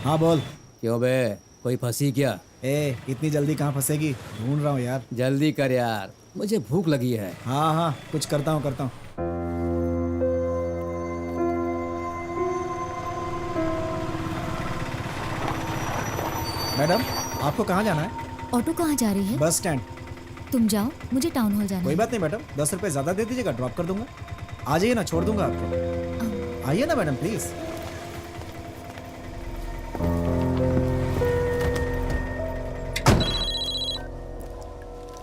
हाँ बोल। क्यों बे, कोई फंसी क्या? इतनी जल्दी कहाँ फंसेगी, ढूंढ रहा हूँ यार। जल्दी कर यार, मुझे भूख लगी है। हाँ हाँ, कुछ करता हूँ करता हूँ। मैडम, आपको कहाँ जाना है? ऑटो कहाँ जा रही है? Bus stand. तुम जाओ, मुझे टाउन हॉल जाना कोई है। बात नहीं मैडम, 10 रुपए ज्यादा दे दीजिएगा, ड्रॉप कर दूंगा। आ जाइए ना, छोड़ दूंगा आपको। आइए ना मैडम प्लीज।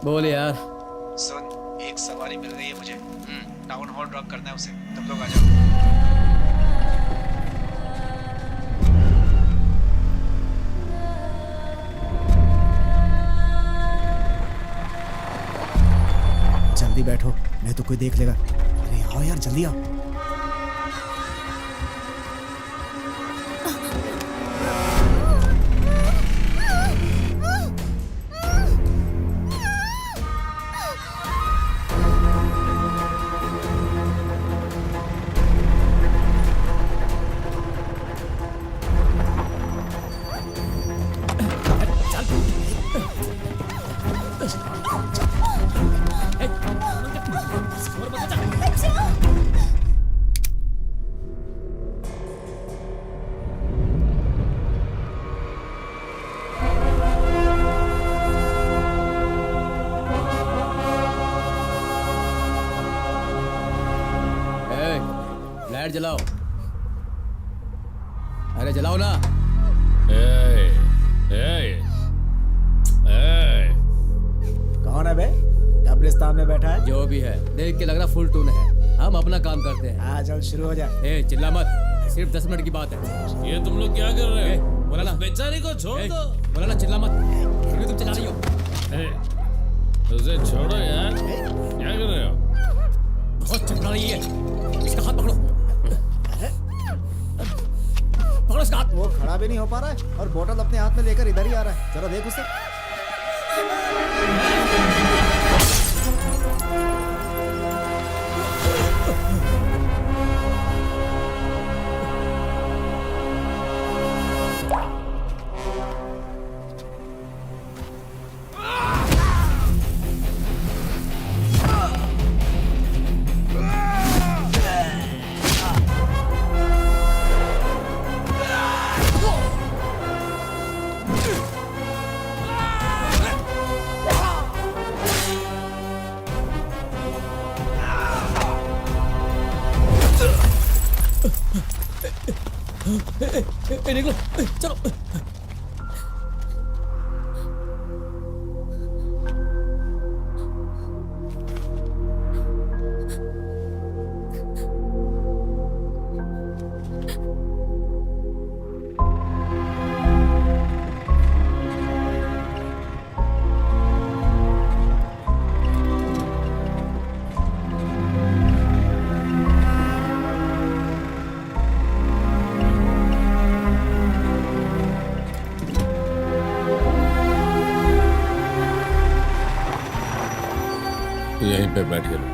बोल यार। सुन, एक सवारी मिल रही है मुझे। टाउन हॉल ड्रॉप करना है उसे, तुम लोग आ जाओ। जल्दी बैठो, नहीं तो कोई देख लेगा। अरे आओ यार, जल्दी आओ। लाइट जलाओ। अरे जलाओ ना। कौन है बे? कब्रिस्तान में बैठा है। जो भी है, देख के लग रहा फुल टून है। हम अपना काम करते हैं। हाँ चल शुरू हो जा। चिल्ला मत, सिर्फ 10 मिनट की बात है। ये तुम लोग क्या कर रहे हो? बोला ना, बेचारी को छोड़ दो। बोला ना चिल्ला मत, फिर तुम चला रही हो। उसे छोड़ो यार, क्या कर रहे हो? बहुत चिल्ला रही है, इसका हाथ पकड़ो। पकड़ो इसका हाथ। वो खड़ा भी नहीं हो पा रहा है और बोतल अपने हाथ में लेकर इधर ही आ रहा है। जरा देख उसे। निकलो, चलो। यहीं पे बैठे रहो।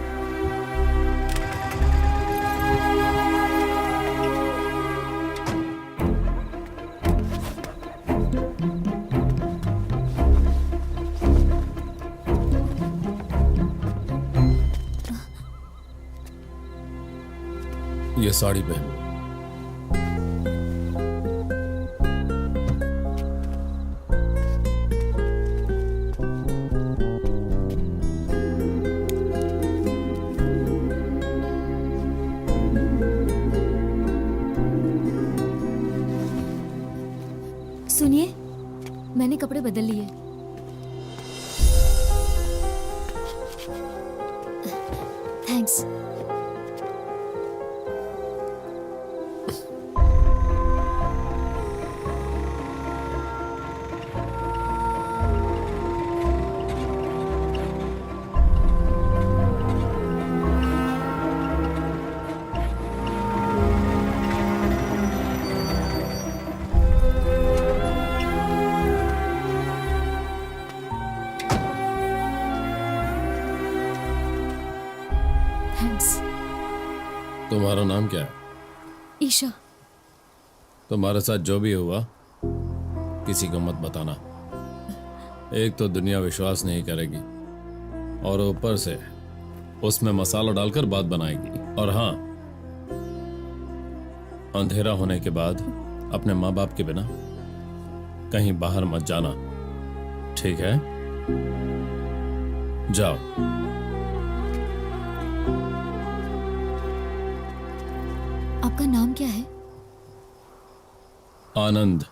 ये साड़ी पहन। सुनिए, मैंने कपड़े बदल लिए। थैंक्स। थैंक्स। तुम्हारा नाम क्या है? ईशा। तुम्हारे साथ जो भी हुआ किसी को मत बताना। एक तो दुनिया विश्वास नहीं करेगी और ऊपर से उसमें मसाला डालकर बात बनाएगी। और हाँ, अंधेरा होने के बाद अपने माँ बाप के बिना कहीं बाहर मत जाना, ठीक है? जाओ। आपका नाम क्या है? आनंद।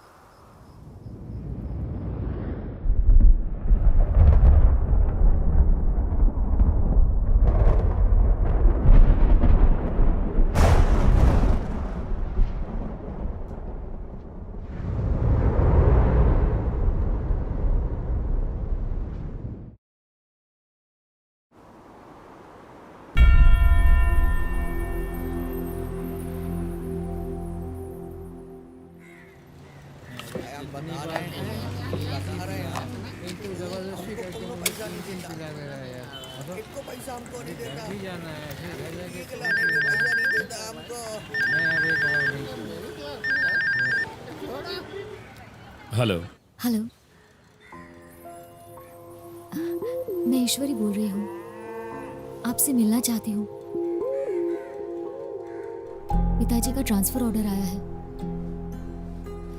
हेलो। हेलो, मैं ईश्वरी बोल रही हूँ। आपसे मिलना चाहती हूँ। पिताजी का ट्रांसफर ऑर्डर आया है।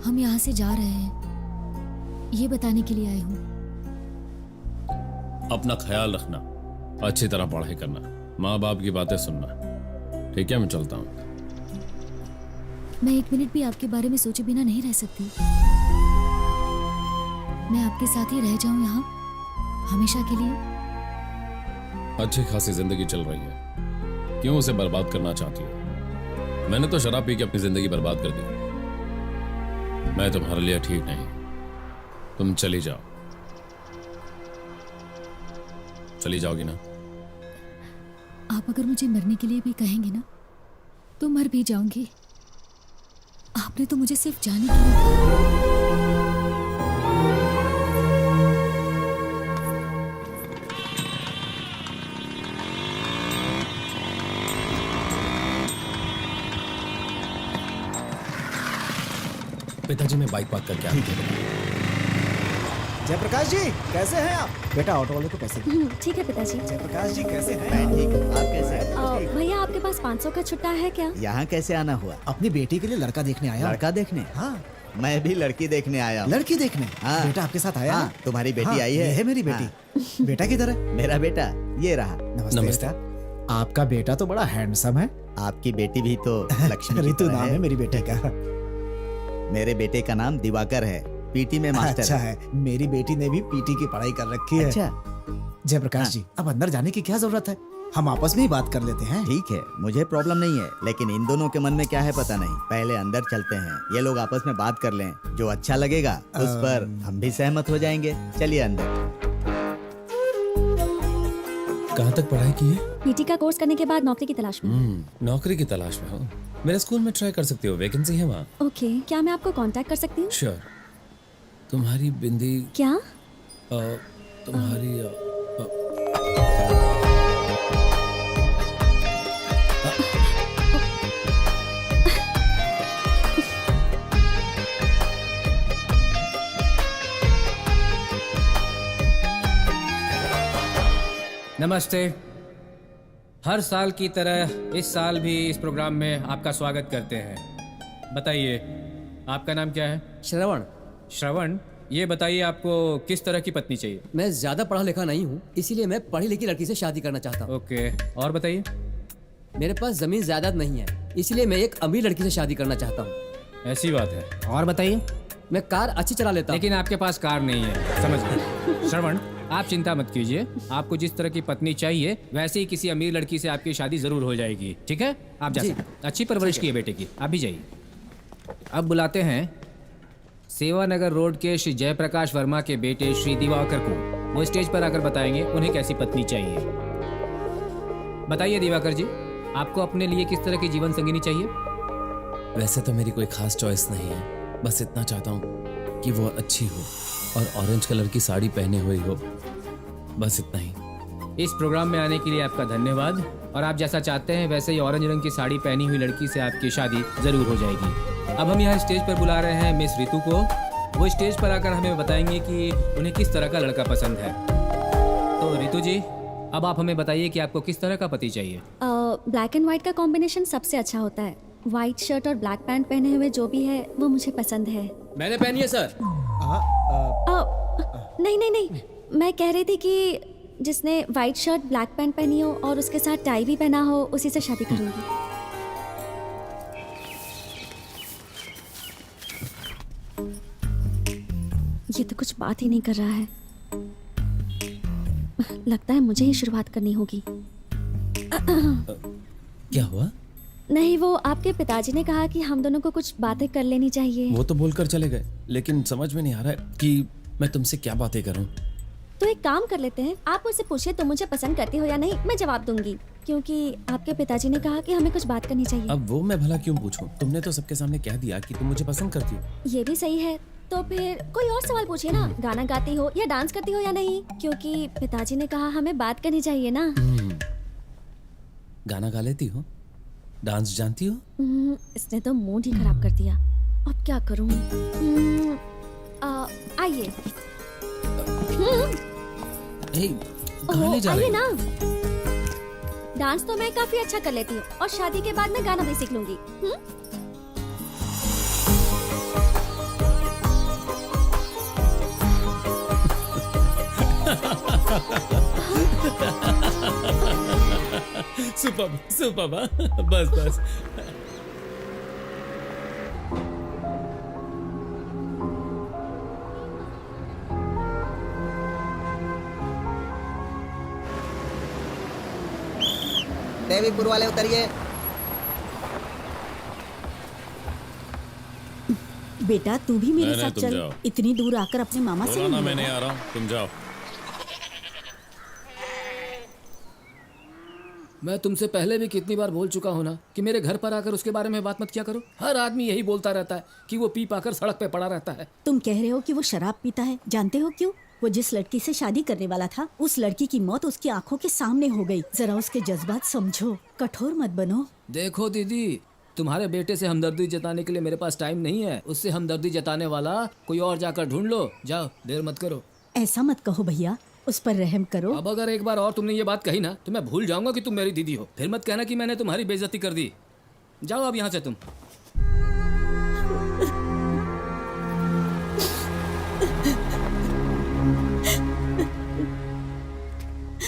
हम यहाँ से जा रहे हैं, ये बताने के लिए आई हूँ। अपना ख्याल रखना, अच्छी तरह पढ़ाई करना, माँ बाप की बातें सुनना, ठीक है? मैं चलता हूँ। मैं एक मिनट भी आपके बारे में सोचे बिना नहीं रह सकती। मैं आपके साथ ही रह जाऊं यहाँ हमेशा के लिए। अच्छी खासी जिंदगी चल रही है, क्यों उसे बर्बाद करना चाहती हो? मैंने तो शराब पी के अपनी जिंदगी बर्बाद कर दी। मैं तुम्हारे लिए ठीक नहीं। तुम चली जाओ। चली जाओगी ना? आप अगर मुझे मरने के लिए भी कहेंगे ना, तो मर भी जाऊंगी। आपने तो मुझे सिर्फ जाने के लिए कहा। पिताजी मैं बाइक पार्क करके आता हूं। जयप्रकाश जी कैसे हैं आप? बेटा ऑटो वाले को पैसे दो। ठीक है पिताजी। जयप्रकाश जी कैसे हैं? मैं ठीक हूँ, आप कैसे हैं? भैया आपके पास 500 का छुट्टा है क्या? यहाँ कैसे आना हुआ? अपनी बेटी के लिए लड़का देखने आया हूं। लड़का देखने? हाँ, मैं भी लड़की देखने आया हूँ। लड़की देखने। हाँ। बेटा आपके साथ आया हाँ, है? तुम्हारी बेटी हाँ, आई ये है? है मेरी बेटी। बेटा किधर है? मेरा बेटा ये रहा। नमस्ते। नमस्ते। बेटा, आपका बेटा तो बड़ा हैंडसम है। आपकी बेटी भी तो लक्ष्मी की ऋतु तरह नाम है मेरी बेटी का। मेरे बेटे का नाम दिवाकर है, पीटी में मास्टर अच्छा है, मेरी बेटी ने भी पीटी की पढ़ाई कर रखी है। अच्छा, जयप्रकाश हाँ। जी, अब अंदर जाने की क्या जरूरत है? हम आपस में ही बात कर लेते हैं। ठीक है, मुझे प्रॉब्लम नहीं है, लेकिन इन दोनों के मन में क्या है पता नहीं। पहले अंदर चलते हैं, ये लोग आपस में बात कर लें, जो अच्छा लगेगा उस पर हम भी सहमत हो जाएंगे। चलिए अंदर। कहाँ तक पढ़ाई की है? पीटी का कोर्स करने के बाद नौकरी की तलाश में। नौकरी की तलाश में हो? मेरे स्कूल में ट्राई कर सकती हो, वैकेंसी है वहाँ। ओके, क्या मैं आपको कांटेक्ट कर सकती हूँ? श्योर। तुम्हारी बिंदी क्या? तुम्हारी नमस्ते। हर साल की तरह इस साल भी इस प्रोग्राम में आपका स्वागत करते हैं। बताइए, आपका नाम क्या है? श्रवण। श्रवण, ये बताइए आपको किस तरह की पत्नी चाहिए? मैं ज्यादा पढ़ा लिखा नहीं हूँ, इसीलिए मैं पढ़ी लिखी लड़की से शादी करना चाहता हूँ। ओके, और बताइए। मेरे पास जमीन जायदाद नहीं है, इसलिए मैं एक अमीर लड़की से शादी करना चाहता हूँ। ऐसी बात है। और बताइए। मैं कार अच्छी चला लेता हूँ। लेकिन आपके पास कार नहीं है, समझ गए। श्रवण, आप चिंता मत कीजिए। आपको जिस तरह की पत्नी चाहिए वैसे ही किसी अमीर लड़की से आपकी शादी जरूर हो जाएगी, ठीक है? आप जा जी। सकते हैं। अच्छी परवरिश की है बेटे की, आप भी जाइए। अब बुलाते हैं सेवानगर रोड के श्री जयप्रकाश वर्मा के बेटे श्री दिवाकर को। वो स्टेज पर आकर बताएंगे उन्हें कैसी पत्नी चाहिए। बताइए दिवाकर जी, आपको अपने लिए किस तरह की जीवन संगिनी चाहिए? वैसे तो मेरी कोई खास चॉइस नहीं है, बस इतना चाहता हूँ कि वो अच्छी हो और ऑरेंज कलर की साड़ी पहने हुई हो, बस इतना ही। इस प्रोग्राम में आने के लिए आपका धन्यवाद। और आप जैसा चाहते हैं वैसे ही ऑरेंज रंग की साड़ी पहनी हुई लड़की से आपकी शादी जरूर हो जाएगी। अब हम यहाँ स्टेज पर बुला रहे हैं मिस ऋतु को, वो स्टेज पर आकर हमें बताएंगे कि उन्हें किस तरह का लड़का पसंद है। तो रितु जी, अब आप हमें बताइए कि आपको किस तरह का पति चाहिए। ब्लैक एंड वाइट का कॉम्बिनेशन सबसे अच्छा होता है। वाइट शर्ट और ब्लैक पैंट पहने हुए जो भी है वो मुझे पसंद है। मैंने पहनी है सर। नहीं नहीं नहीं, मैं कह रही थी कि जिसने वाइट शर्ट ब्लैक पैंट पहनी हो और उसके साथ टाई भी पहना हो, उसी से शादी करूंगी। ये तो कुछ बात ही नहीं कर रहा है। लगता है मुझे ही शुरुआत करनी होगी। क्या हुआ? नहीं, वो आपके पिताजी ने कहा कि हम दोनों को कुछ बातें कर लेनी चाहिए। वो तो बोलकर चले गए, लेकिन समझ में नहीं आ रहा है कि मैं तुमसे क्या बातें करूं। तो एक काम कर लेते हैं, आप मुझसे पूछिए तुम मुझे पसंद करती हो या नहीं, मैं जवाब दूंगी, क्योंकि आपके पिताजी ने कहा कि हमें कुछ बात करनी चाहिए। अब वो मैं भला क्यों पूछूं? तुमने तो सबके सामने कह दिया कि तुम मुझे पसंद करती हो। ये भी सही है, तो फिर कोई और सवाल पूछिए ना। गाना गाती हो या डांस करती हो या नहीं, क्योंकि पिताजी ने कहा हमें बात करनी चाहिए ना। गाना गा लेती हो? डांस जानती हो? इसने तो मूड ही खराब कर दिया। अब क्या करूं? आइए। गाने जा रही आइए हो? ना। डांस तो मैं काफी अच्छा कर लेती हूँ और शादी के बाद मैं गाना भी सीख लूंगी। सुपर सुपर, बस बस। देवीपुर वाले उतरिए। बेटा तू भी मेरे नहीं, साथ तुम चल। जाओ। इतनी दूर आकर अपने मामा से बोला ना नहीं मैं नहीं मिला। आ रहा हूँ, तुम जाओ। मैं तुमसे पहले भी कितनी बार बोल चुका हूं ना कि मेरे घर पर आकर उसके बारे में बात मत किया करो। हर आदमी यही बोलता रहता है कि वो पी पाकर सड़क पे पड़ा रहता है। तुम कह रहे हो कि वो शराब पीता है, जानते हो क्यों? वो जिस लड़की से शादी करने वाला था, उस लड़की की मौत उसकी आंखों के सामने हो गई। जरा उसके जज्बात समझो, कठोर मत बनो। देखो दीदी, तुम्हारे बेटे से हमदर्दी जताने के लिए मेरे पास टाइम नहीं है। उससे हमदर्दी जताने वाला कोई और जाकर ढूंढ लो। जाओ, देर मत करो। ऐसा मत कहो भैया, उस पर रहम करो। अब अगर एक बार और तुमने ये बात कही ना तो मैं भूल जाऊंगा कि तुम मेरी दीदी हो। फिर मत कहना कि मैंने तुम्हारी बेइज्जती कर दी। जाओ अब यहाँ से तुम।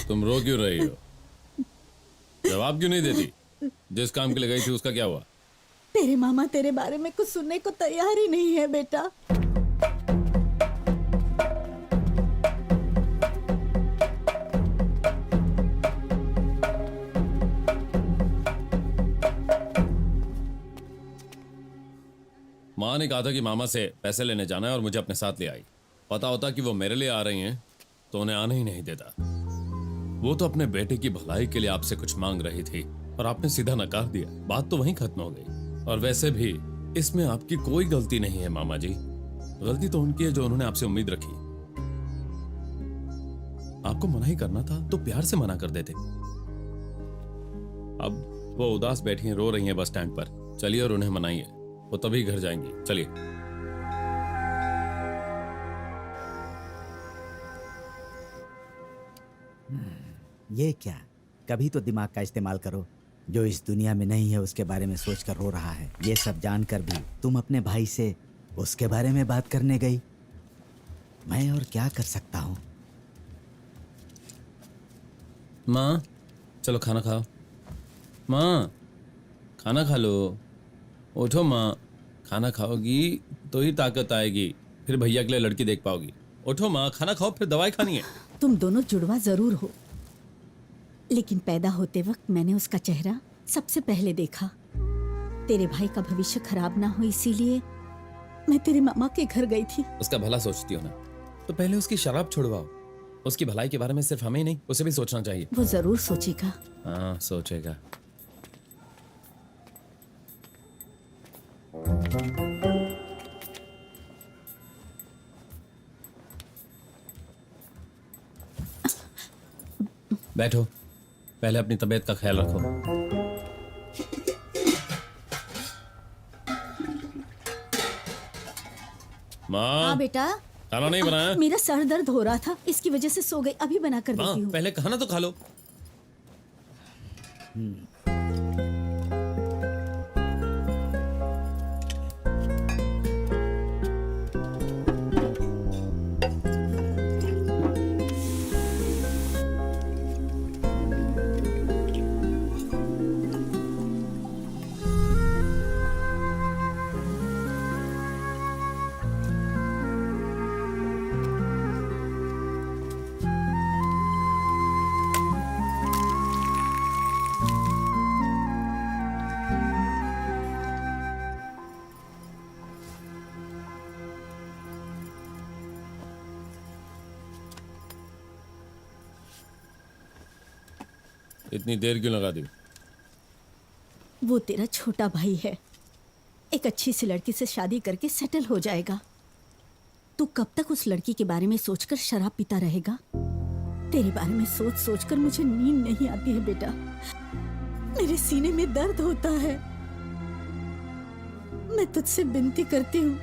तुम रो क्यों रही हो? जवाब क्यों नहीं देती? जिस काम के लिए गई थी उसका क्या हुआ? तेरे मामा तेरे बारे में कुछ सुनने को तैयार ही नहीं है बेटा। माँ ने कहा था कि मामा से पैसे लेने जाना है और मुझे अपने साथ ले आई। पता होता कि वो मेरे लिए आ रही हैं तो उन्हें आने ही नहीं देता। वो तो अपने बेटे की भलाई के लिए आपसे कुछ मांग रही थी और आपने सीधा नकार दिया। बात तो वहीं खत्म हो गई। और वैसे भी इसमें आपकी कोई गलती नहीं है मामा जी। गलती तो उनकी है जो उन्होंने आपसे उम्मीद रखी। आपको मना ही करना था तो प्यार से मना कर देते। अब वो उदास बैठी हैं, रो रही हैं बस स्टैंड पर। चलिए और उन्हें मनाइए, वो तभी घर जाएंगी। चलिए। ये क्या, कभी तो दिमाग का इस्तेमाल करो। जो इस दुनिया में नहीं है उसके बारे में सोचकर रो रहा है। ये सब जानकर भी तुम अपने भाई से उसके बारे में बात करने गई। मैं और क्या कर सकता हूँ? माँ चलो खाना खाओ। माँ खाना खा लो। उठो माँ, खाना खाओगी तो ही ताकत आएगी, फिर भैया के लिए लड़की देख पाओगी। उठो माँ, खाना खाओ, फिर दवाई खानी है। तुम दोनों जुड़वा जरूर हो, लेकिन पैदा होते वक्त मैंने उसका चेहरा सबसे पहले देखा। तेरे भाई का भविष्य खराब ना हो इसीलिए मैं तेरे मामा के घर गई थी। उसका भला सोचती हो ना, तो पहले उसकी शराब छुड़वाओ। उसकी भलाई के बारे में सिर्फ हमें ही नहीं, उसे भी सोचना चाहिए। वो जरूर सोचेगा। हाँ सोचेगा। बैठो, पहले अपनी तबीयत का ख्याल रखो। माँ हाँ बेटा। खाना नहीं बनाया? मेरा सर दर्द हो रहा था, इसकी वजह से सो गई। अभी बना कर माँ देती हूँ। पहले खाना तो खा लो। इतनी देर क्यों लगा दी? वो तेरा छोटा भाई है, एक अच्छी सी लड़की से शादी करके सेटल हो जाएगा। तू कब तक उस लड़की के बारे में सोचकर शराब पीता रहेगा? तेरे बारे में सोच सोचकर मुझे नींद नहीं आती है बेटा। मेरे सीने में दर्द होता है। मैं तुझसे विनती करती हूँ,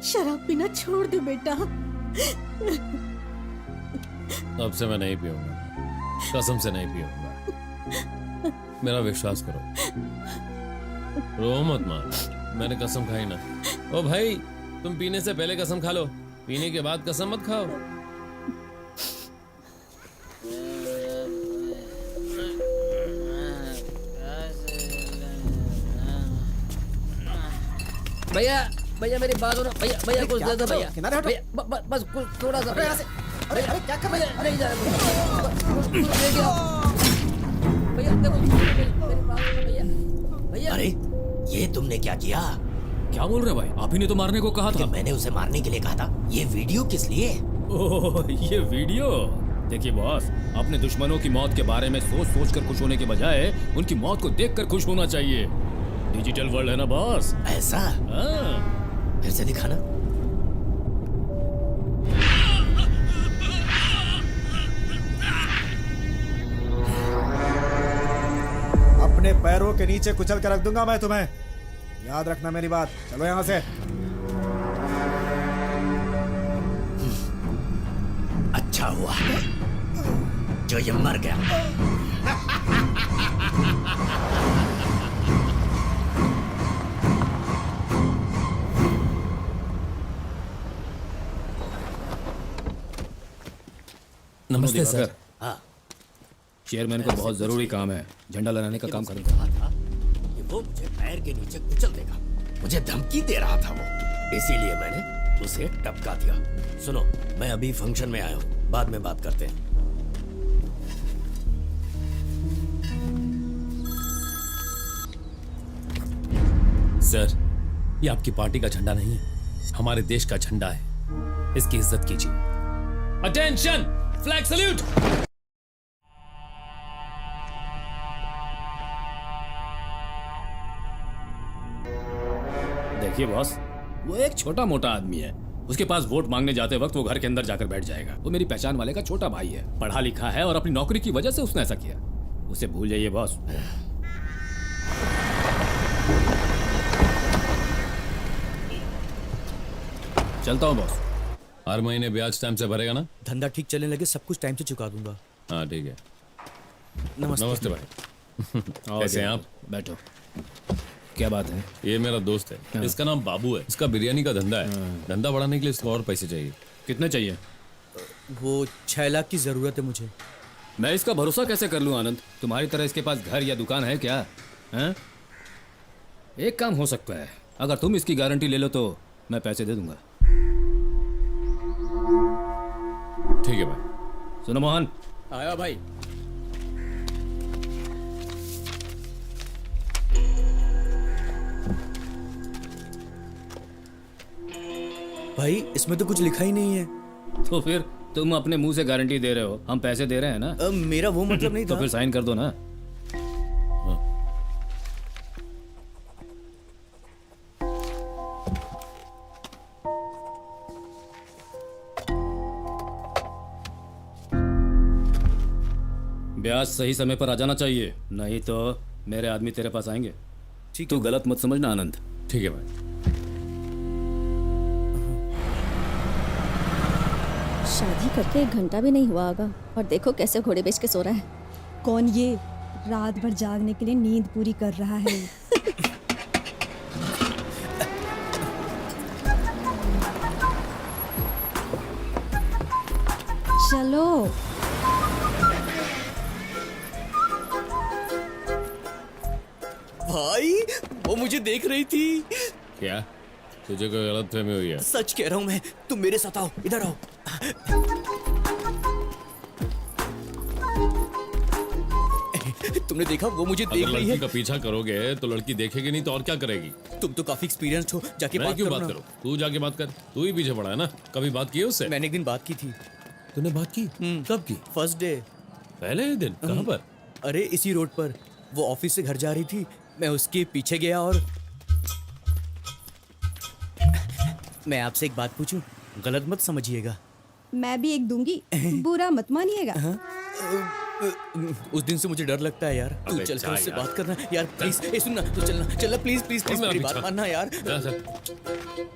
शराब पीना छोड़ दे बेटा। अब से मैं नहीं पीऊंगा, कसम से नहीं पीऊंगा। मेरा विश्वास करो, रो मत माँ, मैंने कसम खाई ना। ओ भाई, तुम पीने से पहले कसम खा लो, पीने के बाद कसम मत खाओ। भैया भैया मेरी बात सुनो भैया, भैया कुछ दे दो भैया, किनारे हटो। भैया बस कुछ थोड़ा सा भैया। अरे अरे क्या कर रहे हो? नहीं जा रहा भैया, देखो मेरी बात सुनो भैया। भैया अरे ये तुमने क्या किया? क्या बोल रहे भाई? आप ही ने तो मारने को कहा क्या मैंने उसे मारने के लिए कहा था? ये वीडियो किस लिए? ओह, ये वीडियो। देखिए बॉस, अपने दुश्मनों की मौत के बारे में सोच सोच कर खुश होने के बजाय उनकी मौत को देख कर खुश होना चाहिए। डिजिटल वर्ल्ड है ना बॉस। ऐसा? हाँ। फिर से दिखाना। अपने पैरों के नीचे कुचल कर रख दूंगा मैं तुम्हें, याद रखना मेरी बात। चलो यहाँ से। अच्छा हुआ जो ये मर गया। नमस्ते सर। हाँ, चेयरमैन को बहुत जरूरी काम है, झंडा लहराने का काम करेंगे। कहा था कि वो मुझे पैर के नीचे कुचल देगा। मुझे धमकी दे रहा था वो, इसीलिए मैंने उसे टपका दिया। सुनो, मैं अभी फंक्शन में आया हूँ, बाद में बात करते हैं। सर, ये आपकी पार्टी का झंडा नहीं है, हमारे देश का झंडा है, इसकी इज्जत कीजिए। Attention, flag salute. देखिए बॉस, वो एक छोटा मोटा आदमी है। उसके पास वोट मांगने जाते वक्त वो घर के अंदर जाकर बैठ जाएगा। वो मेरी पहचान वाले का छोटा भाई है, पढ़ा लिखा है और अपनी नौकरी की वजह से उसने ऐसा किया। उसे भूल जाइए बॉस। चलता हूँ बॉस। हर महीने ब्याज टाइम से भरेगा ना? धंधा ठीक चलने लगे सब कुछ टाइम से चुका दूंगा। हाँ ठीक है। नमस्ते। नमस्ते भाई। कैसे हैं आप? बैठो। क्या बात है? ये मेरा दोस्त है, इसका नाम बाबू है। इसका बिरयानी का धंधा है। धंधा बढ़ाने के लिए इसको और पैसे चाहिए। कितने चाहिए? वो 6 लाख की जरूरत है मुझे। मैं इसका भरोसा कैसे कर लूं आनंद? तुम्हारी तरह इसके पास घर या दुकान है क्या? हैं? एक काम हो सकता है, अगर तुम इसकी गारंटी ले लो तो मैं पैसे दे दूंगा। ठीक है भाई। सुनो मोहन। आया भाई। भाई इसमें तो कुछ लिखा ही नहीं है। तो फिर तुम अपने मुंह से गारंटी दे रहे हो, हम पैसे दे रहे हैं ना। मेरा वो मतलब नहीं तो था। फिर साइन कर दो ना। ब्याज सही समय पर आ जाना चाहिए, नहीं तो मेरे आदमी तेरे पास आएंगे। ठीक तू गलत मत समझना आनंद। ठीक है भाई। शादी करके 1 घंटा भी नहीं हुआ होगा और देखो कैसे घोड़े बेच के सो रहा है। कौन ये रात भर जागने के लिए नींद पूरी कर रहा है? चलो भाई वो मुझे देख रही थी। क्या तुझे कोई गलत फहमी हुई है? सच कह रहा हूँ मैं, तुम मेरे साथ आओ, इधर आओ। तुमने देखा वो मुझे देख अगर रही लड़की है। का पीछा करोगे तो लड़की देखेगी नहीं तो और क्या करेगी? तुम तो काफी एक्सपीरियंस्ड हो, जाके मैं बात क्यों करो बात ना। करूं? तू जाके बात कर, तू ही पीछे पड़ा है ना। कभी बात की है उससे? मैंने एक दिन बात की थी। तूने बात की? कब की? First day. पहले ही दिन? कहाँ पर? अरे इसी रोड पर। वो ऑफिस से घर जा रही थी, मैं उसके पीछे गया और मैं आपसे एक बात पूछूं, गलत मत समझिएगा। मैं भी एक दूंगी, बुरा मत मानिएगा। उस दिन से मुझे डर लगता है यार। तू अबे चल जा कर उससे यार। बात करना यार, प्लीज। ए सुनना, तू चलना प्लीज प्लीज प्लीज, मैं मेरी अभी बात चल। मानना यार।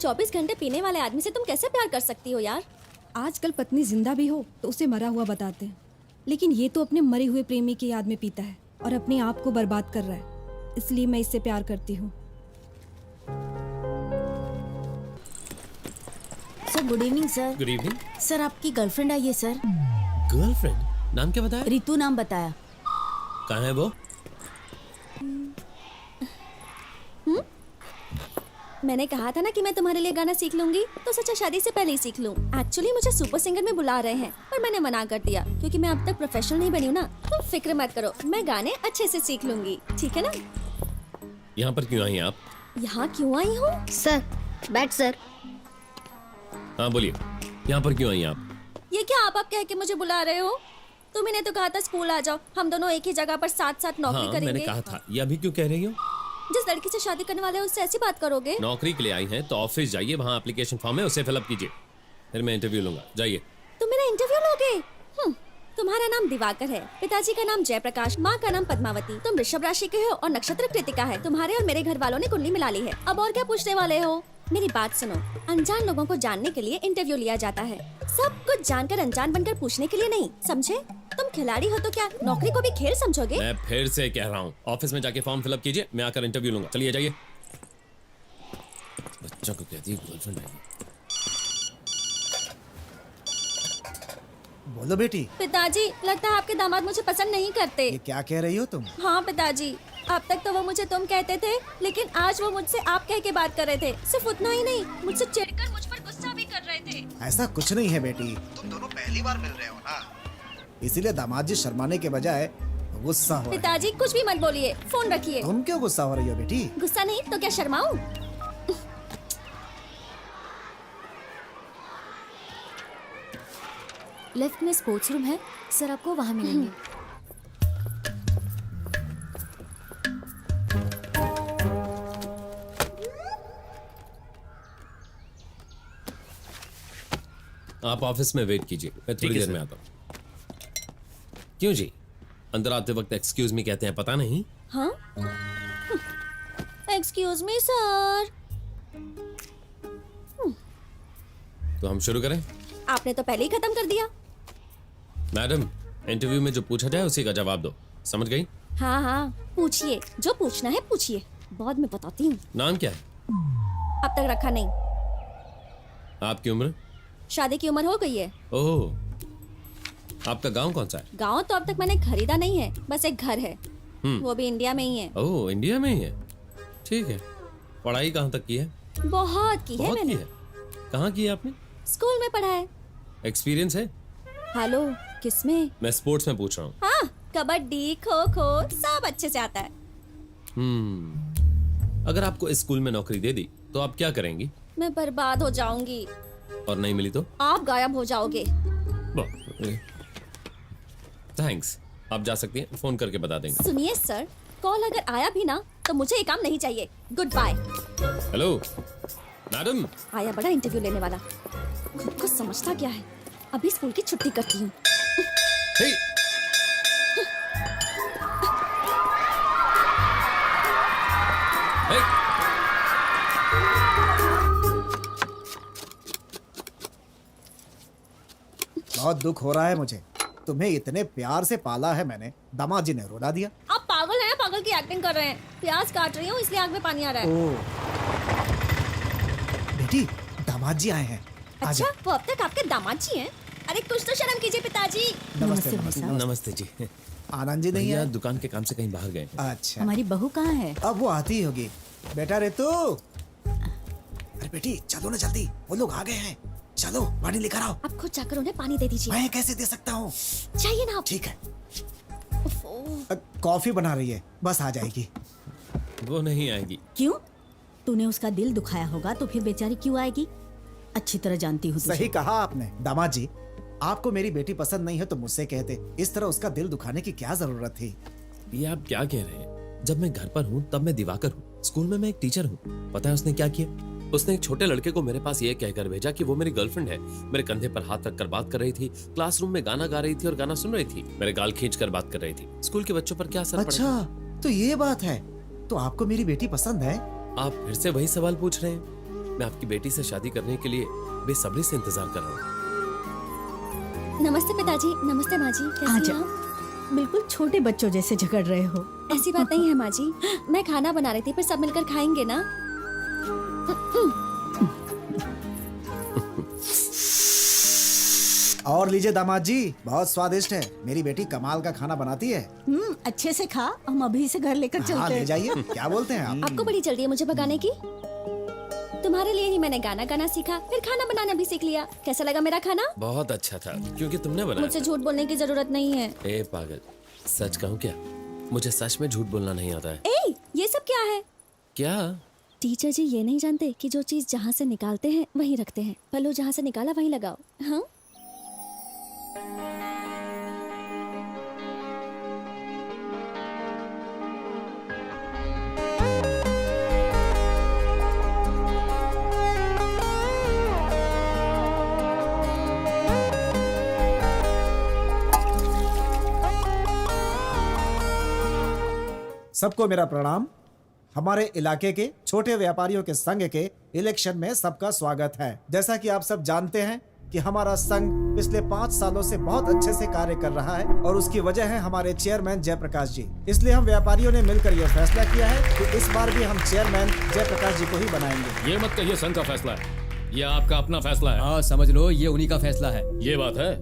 24 घंटे पीने वाले आदमी से तुम कैसे प्यार कर सकती हो यार? आजकल पत्नी जिंदा भी हो तो उसे मरा हुआ बताते हैं, लेकिन ये तो अपने मरे हुए प्रेमी की याद में पीता है और अपने आप को बर्बाद कर रहा है। इसलिए मैं इससे प्यार करती हूँ। Sir good evening sir. Good evening. Sir आपकी गर्लफ्रेंड आई है सर। गर्लफ्रेंड? नाम क्या बताया? रितु नाम बताया। कहाँ है वो? मैंने कहा था ना कि मैं तुम्हारे लिए गाना सीख लूंगी, तो सोचा शादी से पहले ही सीख लूं। एक्चुअली मुझे सुपर सिंगर में बुला रहे हैं, पर मैंने मना कर दिया क्योंकि मैं अब तक प्रोफेशनल नहीं बनी हूँ ना। तुम फिक्र मत करो, मैं गाने अच्छे से सीख लूंगी, ठीक है ना? यहाँ पर क्यों आई आप? यहाँ क्यों आई हूँ? सर बैठ सर। हाँ बोलिए, यहाँ पर क्यों आई आप? ये क्या आप कह के मुझे बुला रहे हो? तुम्ही ने तो कहा था स्कूल आ जाओ, हम दोनों एक ही जगह पर साथ साथ नौकरी हाँ, करेंगे। मैंने कहा था। ये अभी क्यों कह रही हो? जिस लड़की से शादी करने वाले हो उससे ऐसी बात करोगे? नौकरी के लिए आई हैं तो ऑफिस जाइए, वहाँ एप्लीकेशन फॉर्म है, उसे फिलअप कीजिए, फिर मैं इंटरव्यू लूंगा। जाइए। तुम मेरा इंटरव्यू लोगे? तुम्हारा नाम दिवाकर है, पिताजी का नाम जयप्रकाश, माँ का नाम पद्मावती। तुम ऋषभ राशि के हो और नक्षत्र कृतिका है। तुम्हारे और मेरे घर वालों ने कुंडली मिला ली है। अब और क्या पूछने वाले हो? मेरी बात सुनो, अनजान लोगों को जानने के लिए इंटरव्यू लिया जाता है, सब कुछ जानकर अनजान बनकर पूछने के लिए नहीं, समझे? तुम खिलाड़ी हो तो क्या नौकरी को भी खेल समझोगे? मैं फिर से कह रहा हूँ, ऑफिस में जाके फॉर्म फिलअप कीजिए, मैं आकर इंटरव्यू लूंगा। चलिए जाइए। बच्चों को कहती है गर्लफ्रेंड आएगी। बोलो बेटी। पिताजी, लगता है आपके दामाद मुझे पसंद नहीं करते। ये क्या कह रही हो तुम? हाँ पिताजी, अब तक तो वो मुझे तुम कहते थे, लेकिन आज वो मुझसे आप कह के बात कर रहे थे। सिर्फ उतना ही नहीं, मुझसे चिढ़कर मुझ पर गुस्सा भी कर रहे थे। ऐसा कुछ नहीं है बेटी, तुम दोनों पहली बार मिल रहे हो ना, इसीलिए दामाद जी शर्माने के बजाय गुस्सा हो रहे हैं। पिताजी कुछ भी मत बोलिए, फोन रखिए। तुम क्यों गुस्सा हो रही हो बेटी? गुस्सा नहीं तो क्या शर्माऊं? लेफ्ट में स्पोर्ट्स रूम है सर, आपको वहाँ मिलेंगे। आप ऑफिस में वेट कीजिए, मैं थोड़ी देर में आता हूँ। क्यों जी, अंदर आते वक्त एक्सक्यूज मी कहते हैं, पता नहीं? हाँ? Excuse me sir. तो हम शुरू करें? आपने तो पहले ही खत्म कर दिया। मैडम, इंटरव्यू में जो पूछा जाए उसी का जवाब दो, समझ गई? हाँ हाँ, पूछिए, जो पूछना है पूछिए, बाद में बताती हूँ। नाम क्या है? अब तक रखा नहीं। आपकी उम्र? शादी की उम्र हो गई है। ओह, आपका गांव कौन सा है? गांव तो अब तक मैंने खरीदा नहीं है, बस एक घर है, वो भी इंडिया में ही है। ओह, इंडिया में ही है, ठीक है। पढ़ाई कहाँ तक की है? बहुत की है बहुत मैंने। की है। कहाँ की है आपने? स्कूल में पढ़ा है। एक्सपीरियंस है? हेलो, किसमें? मैं स्पोर्ट्स में पूछ रहा हूँ। हाँ, कबड्डी, खो खो सब अच्छे से आता है। अगर आपको इस स्कूल में नौकरी दे दी तो आप क्या करेंगी? मैं बर्बाद हो जाऊंगी। और नहीं मिली तो? आप गायब हो जाओगे। थैंक्स, आप जा सकती हैं, फोन करके बता देंगे। सुनिए सर, कॉल अगर आया भी ना तो मुझे ये काम नहीं चाहिए। Good bye. Hello madam. आया बड़ा इंटरव्यू लेने वाला, खुद को समझता क्या है। अभी स्कूल की छुट्टी करती हूँ। हे! हे! बहुत दुख हो रहा है मुझे। तुम्हें इतने प्यार से पाला है मैंने, दामाद जी ने रुला दिया। आप पागल हैं, पागल की एक्टिंग कर रहे हैं। प्याज काट रही हूँ इसलिए आग में पानी आ रहा है। ओ बेटी, दामाद जी आए हैं। अच्छा, वो अब तक आपके दामाद जी हैं? अरे कुछ तो शर्म कीजिए पिताजी। नमस्ते नमस्ते। नमस्ते जी। आनंद जी नहीं भैया है? दुकान के काम से कहीं बाहर गए। अच्छा, हमारी बहू कहाँ है? अब वो आती ही होगी। बेटा रितु, अरे बेटी चलो ना जल्दी, वो लोग आ गए हैं। चलो पानी लेकर आओ। आप खुद जाकर उन्हें पानी दे दीजिए। मैं कैसे दे सकता हूँ? चाहिए ना आप। ठीक है, उफ़, कॉफी बना रही है, बस आ जाएगी। वो नहीं आएगी। क्यों? तूने उसका दिल दुखाया होगा तो फिर बेचारी क्यों आएगी? अच्छी तरह जानती हूँ तुझे। सही कहा आपने दामाद जी। आपको मेरी बेटी पसंद नहीं है तो मुझसे कहते, इस तरह उसका दिल दुखाने की क्या जरूरत थी? ये आप क्या कह रहे हैं? जब मैं घर पर हूँ तब मैं दिवाकर हूँ, स्कूल में मैं एक टीचर हूँ। पता है उसने क्या किया? उसने एक छोटे लड़के को मेरे पास ये कहकर भेजा कि वो मेरी गर्लफ्रेंड है। मेरे कंधे पर हाथ रखकर बात कर रही थी, क्लासरूम में गाना गा रही थी और गाना सुन रही थी, मेरे गाल खींचकर बात कर रही थी। स्कूल के बच्चों पर क्या असर पड़ेगा? अच्छा, तो ये बात है। तो आपको मेरी बेटी पसंद है? आप फिर से वही सवाल पूछ रहे हैं। मैं आपकी बेटी से शादी करने के लिए बेसब्री से इंतजार कर रहा हूँ। नमस्ते पिताजी। नमस्ते माँ जी, कैसी आजा। हैं आप? बिल्कुल छोटे बच्चों जैसे झगड़ रहे हो। ऐसी बात नहीं है माँ जी, मैं खाना बना रही थी, पर सब मिलकर खाएंगे ना। और लीजिए दामाद जी, बहुत स्वादिष्ट है। मेरी बेटी कमाल का खाना बनाती है। अच्छे से खा, हम अभी से घर लेकर हाँ चलते ले हैं। जाइए। क्या बोलते हैं आप? आपको बड़ी जल्दी है मुझे भगाने की। तुम्हारे लिए ही मैंने गाना गाना सीखा, फिर खाना बनाना भी सीख लिया। कैसा लगा मेरा खाना? बहुत अच्छा था, क्योंकि तुमने बनाया मुझसे झूठ बोलने की जरूरत नहीं है। था। ए पागल, सच कहूँ क्या? मुझे सच में झूठ बोलना नहीं आता है। ए, ये सब क्या है? क्या? टीचर जी ये नहीं जानते कि जो चीज जहाँ से निकालते हैं वहीं रखते हैं। पल्लू जहाँ से निकाला वहीं लगाओ। हाँ, सबको मेरा प्रणाम। हमारे इलाके के छोटे व्यापारियों के संघ के इलेक्शन में सबका स्वागत है। जैसा कि आप सब जानते हैं कि हमारा संघ पिछले 5 सालों से बहुत अच्छे से कार्य कर रहा है और उसकी वजह है हमारे चेयरमैन जयप्रकाश जी। इसलिए हम व्यापारियों ने मिलकर यह फैसला किया है कि इस बार भी हम चेयरमैन जयप्रकाश जी को ही बनाएंगे। ये मत कहिए संघ का फैसला है, ये आपका अपना फैसला है। हाँ समझ लो, ये उन्हीं का फैसला है। ये बात है।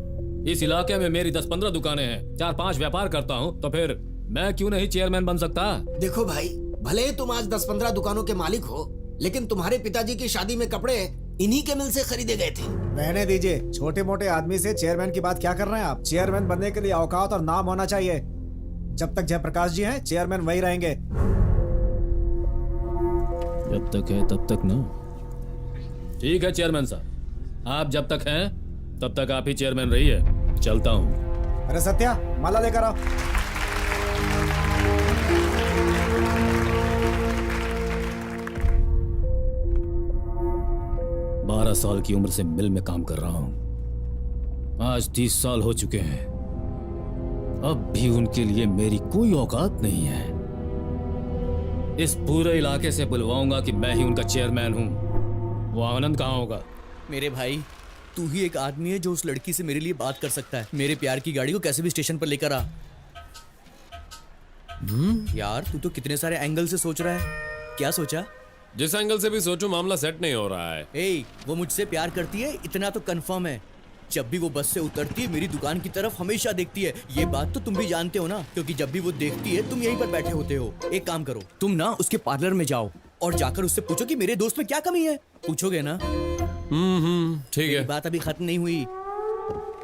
इस इलाके में मेरी 10-15 दुकानें हैं, 4-5 व्यापार करता हूँ, तो फिर मैं क्यों नहीं चेयरमैन बन सकता? देखो भाई, भले ही तुम आज 10-15 दुकानों के मालिक हो, लेकिन तुम्हारे पिताजी की शादी में कपड़े इन्हीं के मिल से खरीदे गए थे। रहने दीजिए, छोटे मोटे आदमी से चेयरमैन की बात क्या कर रहे हैं आप? चेयरमैन बनने के लिए औकात और नाम होना चाहिए। जब तक जयप्रकाश जी हैं, चेयरमैन वही रहेंगे। जब तक है तब तक ना। ठीक है चेयरमैन साहब, आप जब तक हैं तब तक आप ही चेयरमैन रहिए। चलता हूँ। अरे सत्या, माला लेकर आओ। बारह साल की उम्र से मिल में काम कर रहा हूं, आज 30 साल हो चुके हैं। अब भी उनके लिए मेरी कोई औकात नहीं है। इस पूरे इलाके से बुलवाऊंगा कि मैं ही उनका चेयरमैन हूं। वो आनंद कहाँ होगा? मेरे भाई, तू ही एक आदमी है जो उस लड़की से मेरे लिए बात कर सकता है। मेरे प्यार की गाड़ी को कैसे भी स्टेशन पर लेकर आ। यार तू तो कितने सारे एंगल से सोच रहा है। क्या सोचा? जिस एंगल से भी सोचूं, मामला सेट नहीं हो रहा है। ए, वो मुझसे प्यार करती है, इतना तो कंफर्म है। जब भी वो बस से उतरती है, मेरी दुकान की तरफ हमेशा देखती है। ये बात तो तुम भी जानते हो ना, क्योंकि जब भी वो देखती है तुम यहीं पर बैठे होते हो। एक काम करो, तुम ना उसके पार्लर में जाओ और जाकर उससे पूछो कि मेरे दोस्त में क्या कमी है। पूछोगे ना? ठीक है। बात अभी खत्म नहीं हुई।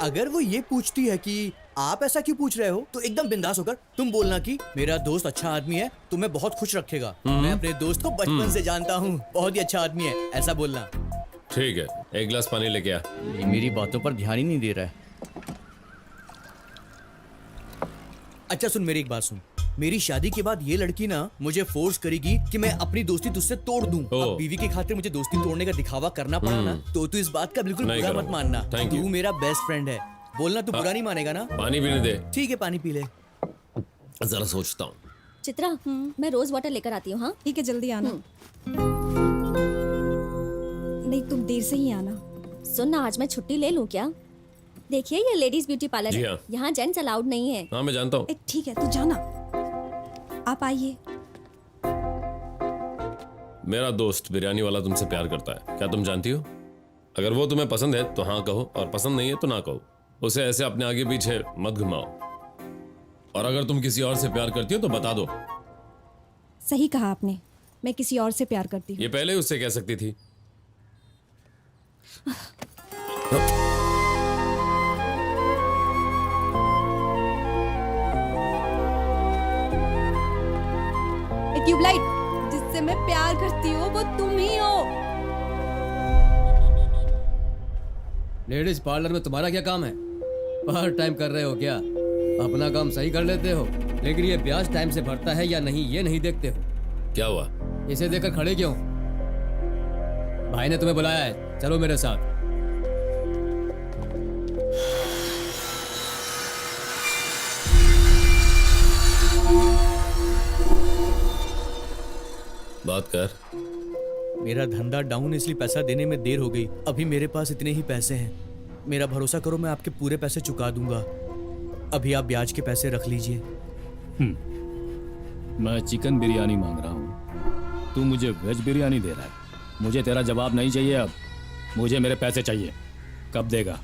अगर वो ये पूछती है कि आप ऐसा क्यों पूछ रहे हो, तो एकदम बिंदास होकर तुम बोलना कि मेरा दोस्त अच्छा आदमी है, तुम्हें बहुत खुश रखेगा। मैं अपने दोस्त को बचपन से जानता हूँ, बहुत ही अच्छा आदमी है, ऐसा बोलना। ठीक है, एक गिलास पानी लेके आ। ये मेरी बातों पर ध्यान ही नहीं दे रहा है। अच्छा सुन, मेरी एक बात सुन। मेरी शादी के बाद ये लड़की ना मुझे फोर्स करेगी कि मैं अपनी दोस्ती तुझसे तोड़ दूं। अब बीवी की खातिर मुझे दोस्ती तोड़ने का दिखावा करना पड़ा ना, तो तू इस बात का बिल्कुल बुरा मत मानना। तू मेरा बेस्ट फ्रेंड है, बोलना तू बुरा नहीं मानेगा ना? पानी पीने दे। ठीक है, पानी पी ले। जरा सोचता हूँ। चित्रा, मैं रोज वाटर लेकर आती हूँ। हाँ ठीक है, जल्दी आना। नहीं, तुम देर से ही आना। सुन ना, आज मैं छुट्टी ले लूँ क्या? देखिए ये लेडीज ब्यूटी पार्लर जी है, हाँ। यहाँ जेंट्स अलाउड नहीं है। हाँ मैं जानता हूँ। ठीक है, तू जाना। आप आइए। मेरा दोस्त बिरयानी वाला तुमसे प्यार करता है, क्या तुम जानती हो? अगर वो तुम्हें पसंद है तो हाँ कहो, और पसंद नहीं है तो ना कहो। उसे ऐसे अपने आगे पीछे मत घुमाओ। और अगर तुम किसी और से प्यार करती हो तो बता दो। सही कहा आपने, मैं किसी और से प्यार करती हूँ। ये पहले ही उससे कह सकती थी। ट्यूबलाइट, जिससे मैं प्यार करती हूँ वो तुम ही हो। लेडीज पार्लर में तुम्हारा क्या काम है? पार्ट टाइम कर रहे हो क्या? अपना काम सही कर लेते हो, लेकिन ये ब्याज टाइम से भरता है या नहीं ये नहीं देखते हो। क्या हुआ? इसे देखकर खड़े क्यों? भाई ने तुम्हें बुलाया है, चलो मेरे साथ। बात कर। मेरा धंधा डाउन इसलिए पैसा देने में देर हो गई। अभी मेरे पास इतने ही पैसे हैं। मेरा भरोसा करो, मैं आपके पूरे पैसे चुका दूंगा। अभी आप ब्याज के पैसे रख लीजिए। मैं चिकन बिरयानी मांग रहा हूँ, तू मुझे वेज बिरयानी दे रहा है। मुझे तेरा जवाब नहीं चाहिए, अब मुझे मेरे पैसे चाहिए। कब देगा?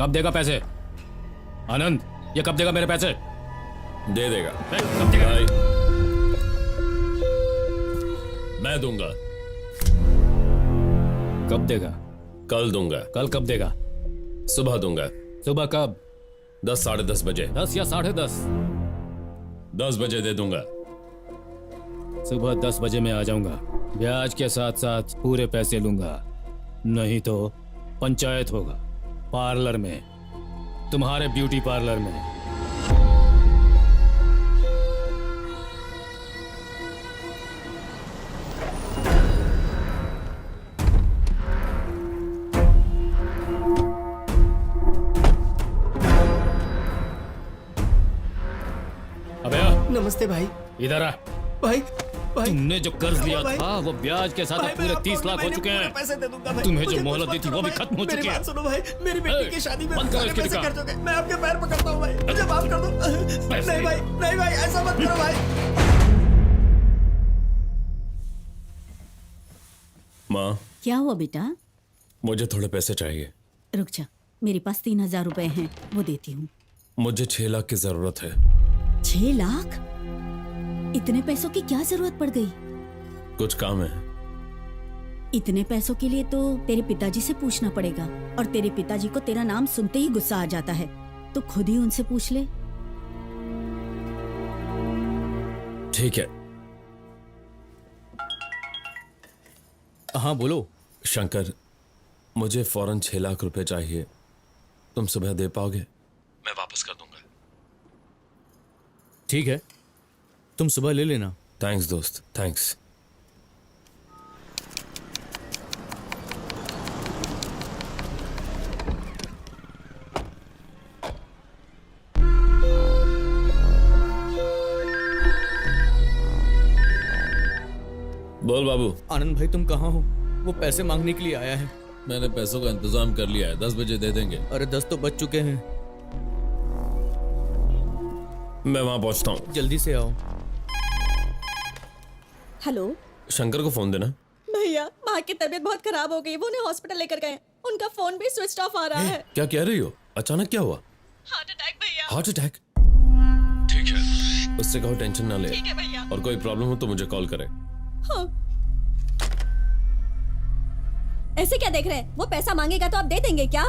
कब देगा पैसे? आनंद, ये कब देगा मेरे पैसे? दे देगा। कब देगा? मैं दूंगा। कब देगा? कल दूंगा। कल कब देगा? सुबह दूंगा। सुबह कब? 10 साढ़े 10 बजे। 10 या 10:30? 10 बजे दे दूंगा। सुबह 10 बजे मैं आ जाऊंगा। ब्याज के साथ साथ पूरे पैसे लूंगा, नहीं तो पंचायत होगा। पार्लर में, तुम्हारे ब्यूटी पार्लर में। नमस्ते भाई। इधर आ। भाई तुमने जो कर्ज लिया भाई, था वो ब्याज के साथ अब पूरे 30 लाख हो चुके हैं। पैसे दे दूंगा भाई। तुम्हें मुझे जो मोहलत कुछ दी मत थी वो करो भी भाई। खत्म हो मेरी चुकी है। बात सुनो भाई, मेरी बेटी की शादी में बंद करो सारे इसकी पैसे दुकान। खर्च हो गए। मैं आपके पैर पकड़ता हूँ भाई, मुझे माफ कर दो। नहीं भाई, नहीं भाई, ऐसा मत करो भाई। माँ, क्या हुआ बेटा? मुझे थोड़े पैसे चाहिए। रुक जा, मेरे पास 3000 रुपए हैं, वो देती हूँ। मुझे 6 लाख की जरूरत है। 6 लाख? इतने पैसों की क्या जरूरत पड़ गई? कुछ काम है। इतने पैसों के लिए तो तेरे पिताजी से पूछना पड़ेगा, और तेरे पिताजी को तेरा नाम सुनते ही गुस्सा आ जाता है, तो खुद ही उनसे पूछ ले। ठीक है। हाँ बोलो। शंकर, मुझे फौरन 6 लाख रुपए चाहिए। तुम सुबह दे पाओगे? मैं वापस कर दूंगा। ठीक है, तुम सुबह ले लेना। थैंक्स दोस्त, थैंक्स। बोल बाबू। आनंद भाई तुम कहाँ हो? वो पैसे मांगने के लिए आया है। मैंने पैसों का इंतजाम कर लिया है, 10 बजे दे देंगे। अरे 10 तो बज चुके हैं। मैं वहां पहुंचता हूँ। जल्दी से आओ। हेलो शंकर को फोन देना। भैया, माँ की तबीयत बहुत खराब हो गई, वो उन्हें हॉस्पिटल लेकर गए। उनका फोन भी स्विच ऑफ आ रहा है। क्या कह रही हो? अचानक क्या हुआ? हार्ट अटैक भैया। Heart attack? ठीक है, उससे कहो टेंशन ना ले। ठीक है भैया। और कोई प्रॉब्लम हो तो मुझे कॉल करे। हाँ। ऐसे क्या देख रहे हैं? वो पैसा मांगेगा तो आप दे देंगे क्या?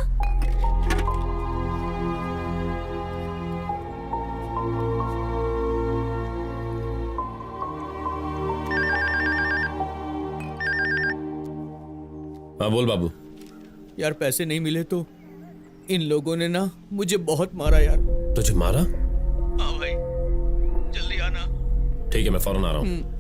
हाँ बोल बाबू। यार पैसे नहीं मिले तो इन लोगों ने ना मुझे बहुत मारा यार। तुझे मारा? हाँ भाई, जल्दी आना। ठीक है, मैं फौरन आ रहा हूँ।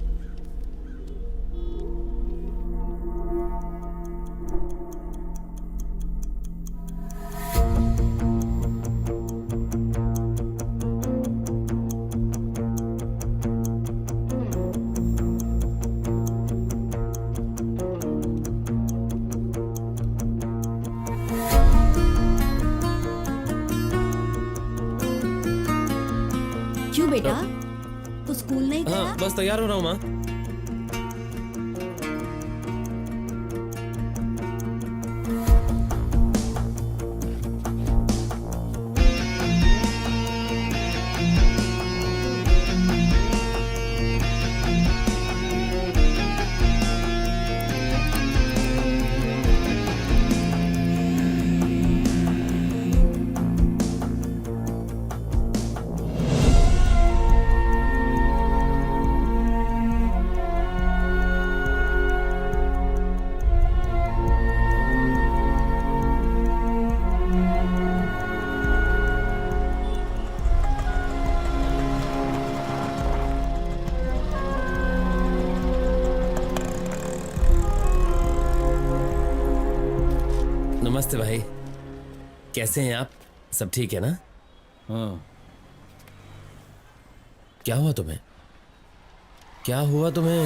बेटा तू स्कूल नहीं हाँ चला? बस तैयार हो रहा हूँ माँ। नमस्ते भाई, कैसे हैं आप? सब ठीक है ना? हाँ। क्या हुआ तुम्हें? क्या हुआ तुम्हें?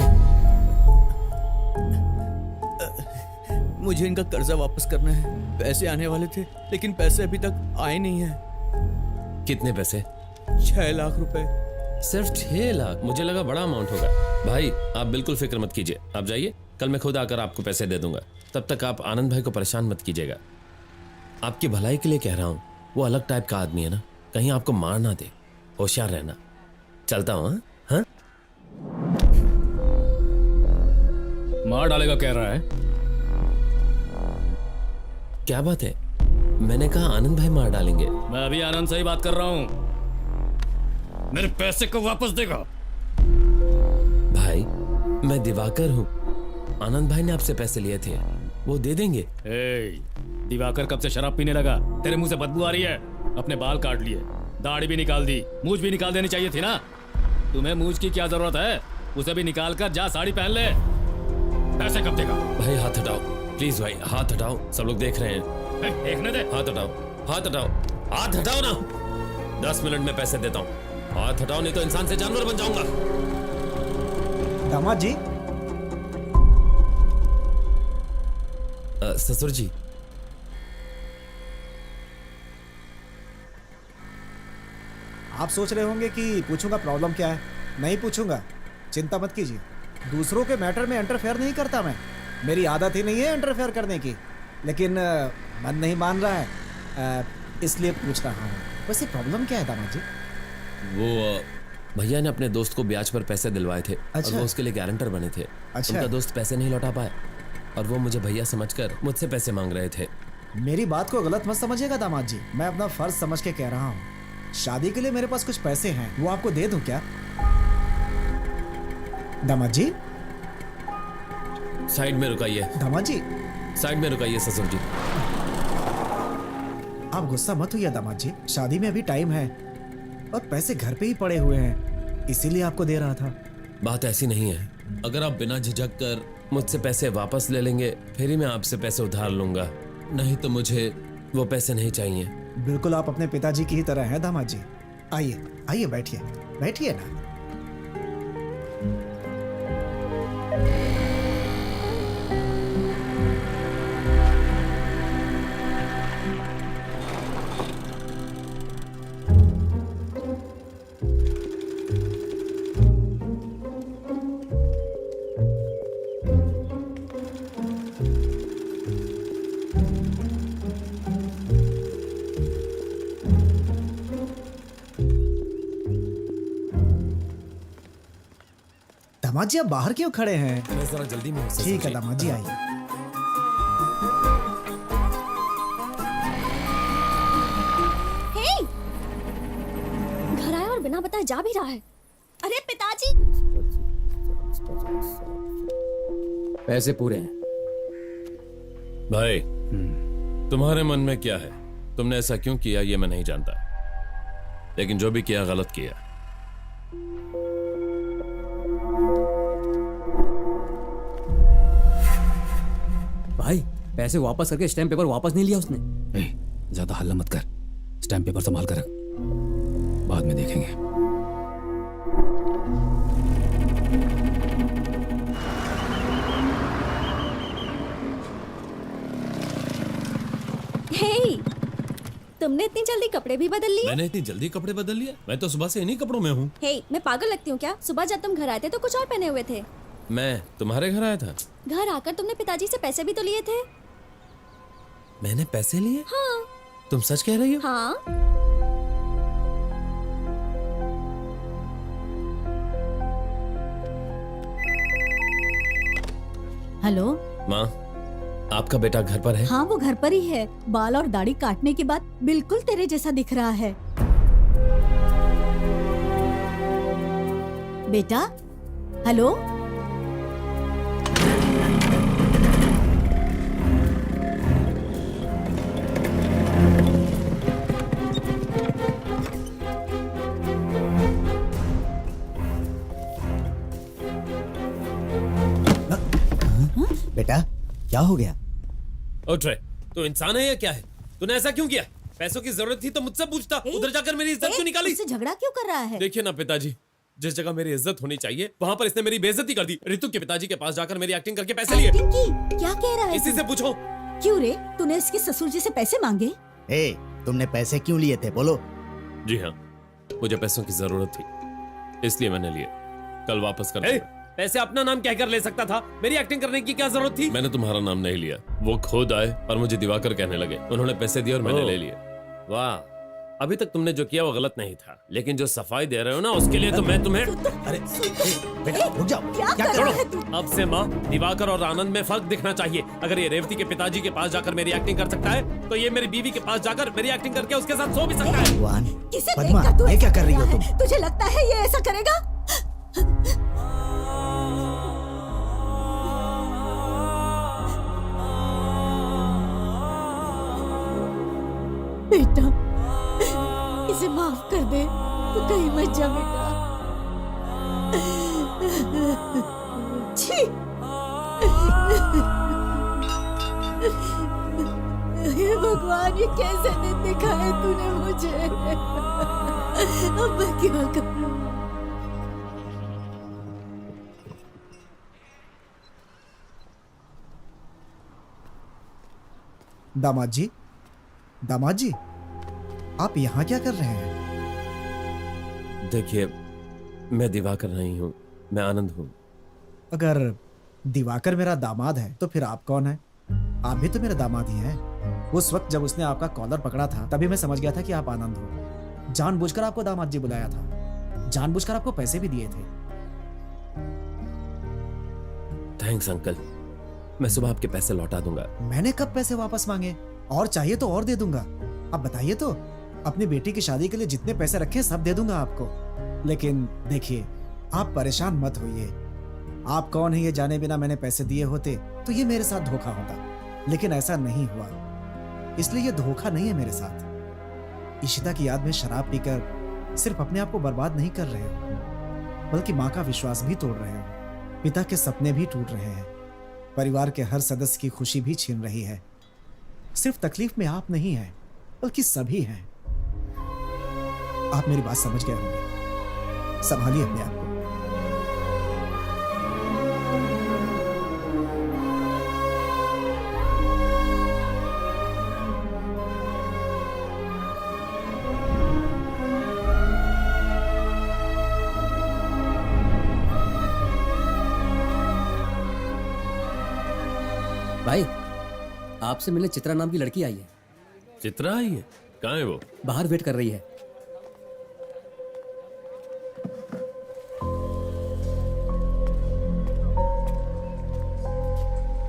मुझे इनका कर्जा वापस करना है। पैसे आने वाले थे लेकिन पैसे अभी तक आए नहीं हैं। कितने पैसे? 6 लाख रुपए। सिर्फ 6 लाख? मुझे लगा बड़ा अमाउंट होगा। भाई आप बिल्कुल फिक्र मत कीजिए, आप जाइए, कल मैं खुद आकर आपको पैसे दे दूंगा। तब तक आप आनंद भाई को परेशान मत कीजिएगा। आपकी भलाई के लिए कह रहा हूं, वो अलग टाइप का आदमी है ना, कहीं आपको मार ना दे, होशियार रहना। चलता हूं। हाँ? मार डालेगा कह रहा है? क्या बात है? मैंने कहा आनंद भाई मार डालेंगे। मैं अभी आनंद से ही बात कर रहा हूँ। मेरे पैसे को वापस देगा। भाई मैं दिवाकर हूँ, आनंद भाई ने आपसे पैसे लिए थे, वो दे देंगे। दिवाकर कब से शराब पीने लगा? तेरे मुंह से बदबू आ रही है। अपने बाल काट लिए, दाढ़ी भी निकाल दी, मूंछ भी निकाल देनी चाहिए थी ना। तुम्हें मूंछ की क्या जरूरत है? उसे भी निकाल कर जा साड़ी पहन ले। पैसे कब देगा? भाई हाथ हटाओ प्लीज, भाई हाथ हटाओ, सब लोग देख रहे हैं। देखने दे। हाथ हटाओ, हाथ हटाओ, हाथ हटाओ ना। 10 मिनट में पैसे देता हूँ, हाथ हटाओ नहीं तो इंसान से जानवर बन जाऊंगा। दामाद जी। ससुर जी, आप सोच रहे होंगे कि पूछूंगा प्रॉब्लम क्या है। नहीं पूछूंगा, चिंता मत कीजिए। दूसरों के मैटर में इंटरफेयर नहीं करता मैं, मेरी आदत ही नहीं है इंटरफेयर करने की। लेकिन मन नहीं मान रहा है, इसलिए पूछ रहा हूँ। वैसे प्रॉब्लम क्या है दामाद जी? वो भैया ने अपने दोस्त को ब्याज पर पैसे दिलवाए थे। अच्छा। और वो उसके लिए गारंटर बने थे। अच्छा। उनका दोस्त पैसे नहीं लौटा पाए और वो मुझे भैया समझकर मुझसे पैसे मांग रहे थे। मेरी बात को गलत मत समझिएगा दामाद जी, मैं अपना फर्ज समझ के कह रहा हूँ। शादी के लिए मेरे पास कुछ पैसे हैं, वो आपको दे दूं क्या? दामाद जी। साइड में रुकाइए। दामाद जी। साइड में रुकाइए ससुर जी। आप गुस्सा मत होइए दामाद जी, शादी में अभी टाइम है और पैसे घर पे ही पड़े हुए हैं, इसीलिए आपको दे रहा था। बात ऐसी नहीं है, अगर आप बिना झिझक कर मुझसे पैसे वापस ले लेंगे फिर ही मैं आपसे पैसे उधार लूंगा, नहीं तो मुझे वो पैसे नहीं चाहिए। बिल्कुल आप अपने पिताजी की ही तरह हैं दामाद जी। आइए आइए, बैठिए बैठिए ना। दामाद जी आप बाहर क्यों खड़े हैं? मैं जरा जल्दी में हूं ससुर ठीक है जी। दामाद जी, आइए। हे! घर आया और बिना बताए जा भी रहा है। अरे पिताजी! पैसे पूरे हैं। भाई तुम्हारे मन में क्या है? तुमने ऐसा क्यों किया ये मैं नहीं जानता, लेकिन जो भी किया गलत किया। भाई पैसे वापस करके स्टैम्प पेपर वापस नहीं लिया उसने। ज्यादा हल्ला मत कर, स्टैम्प पेपर संभाल कर रख, बाद में देखेंगे। हे! तुमने इतनी जल्दी कपड़े भी बदल लिए? मैंने इतनी जल्दी कपड़े बदल लिए? मैं तो सुबह से इन्हीं कपड़ों में हूँ। हे, मैं पागल लगती हूँ क्या? सुबह जब तुम घर आए थे तो कुछ और पहने हुए थे। मैं तुम्हारे घर आया था? घर आकर तुमने पिताजी से पैसे भी तो लिए थे। मैंने पैसे लिए? हाँ। तुम सच कह रही हो? हाँ। हेलो। माँ, आपका बेटा घर पर है? हाँ, वो घर पर ही है। बाल और दाढ़ी काटने के बाद बिल्कुल तेरे जैसा दिख रहा है। बेटा, हेलो। बेटा, क्या हो गया? ओ ट्रे, तू इंसान है या क्या है? तूने ऐसा क्यों किया? पैसों की जरूरत थी तो मुझसे पूछता। उधर जाकर मेरी इज्जत क्यों निकाली? उससे झगड़ा क्यों कर रहा है? देखिए ना पिताजी, जिस जगह मेरी इज्जत होनी चाहिए वहाँ पर इसने मेरी बेइज्जती कर दी। ऋतु के पिताजी के पास जाकर मेरी एक्टिंग करके पैसे लिए। एक्टिंग की? क्या कह रहा है? इसी से पूछो। क्यों रे? तूने इसके ससुर जी से पैसे मांगे? तुमने पैसे क्यों लिए थे, बोलो? जी हाँ, मुझे पैसों की जरूरत थी, इसलिए मैंने लिए। कल वापस कर दूंगा। पैसे अपना नाम कहकर ले सकता था, मेरी एक्टिंग करने की क्या जरूरत थी? मैंने तुम्हारा नाम नहीं लिया, वो खुद आए और मुझे दिवाकर कहने लगे। उन्होंने पैसे दिए और मैंने ले लिए। वाह, अभी तक तुमने जो किया वो गलत नहीं था, लेकिन जो सफाई दे रहे हो ना उसके लिए तो मैं तुम्हें। अरे बेटा रुक जाओ। क्या कर रहा है तू? अब से माँ, दिवाकर और आनंद में फर्क दिखना चाहिए। अगर ये रेवती के पिताजी के पास जाकर मेरी एक्टिंग कर सकता है तो ये मेरी बीवी के पास जाकर मेरी एक्टिंग करके उसके साथ सो भी सकता है। किसे पद्मा, देखकर तू ये क्या ऐसा कर रही हो रहा तुम? है? तुझे लगता है ये ऐसा करेगा? बेटा, इसे माफ कर दे। तू कहीं मत जा बेटा। छी! हे भगवान, ये कैसे दिन दिखाए तूने मुझे। अब मैं क्या करूं? दामाद जी, दामाद जी, आप यहाँ क्या कर रहे हैं? देखिए, मैं दिवाकर नहीं हूँ, मैं आनंद हूँ। अगर दिवाकर मेरा दामाद है तो फिर आप कौन है? आप भी तो मेरे दामाद ही हैं। उस वक्त जब उसने आपका कॉलर पकड़ा था तभी मैं समझ गया था कि आप आनंद हो। जानबूझकर आपको दामाद जी बुलाया था, जानबूझकर आपको पैसे भी दिए थे। थैंक्स अंकल, मैं सुबह आपके पैसे लौटा दूंगा। मैंने कब पैसे वापस मांगे? और चाहिए तो और दे दूंगा। अब बताइए तो, अपनी बेटी की शादी के लिए जितने पैसे रखे सब दे दूंगा आपको। लेकिन देखिए, आप परेशान मत होइए। आप कौन है ये जाने बिना मैंने पैसे दिए होते तो ये मेरे साथ धोखा होता, लेकिन ऐसा नहीं हुआ। इसलिए ये धोखा नहीं है मेरे साथ। इशिता की याद में शराब पीकर सिर्फ अपने आप को बर्बाद नहीं कर रहे हो, बल्कि माँ का विश्वास भी तोड़ रहे हो, पिता के सपने भी टूट रहे हैं, परिवार के हर सदस्य की खुशी भी छीन रही है। सिर्फ तकलीफ में आप नहीं हैं, बल्कि सभी हैं। आप मेरी बात समझ गए होंगे। संभालिए अपने आप को। भाई, आपसे मिलने चित्रा नाम की लड़की आई है। चित्रा आई है? कहाँ है वो? बाहर वेट कर रही है।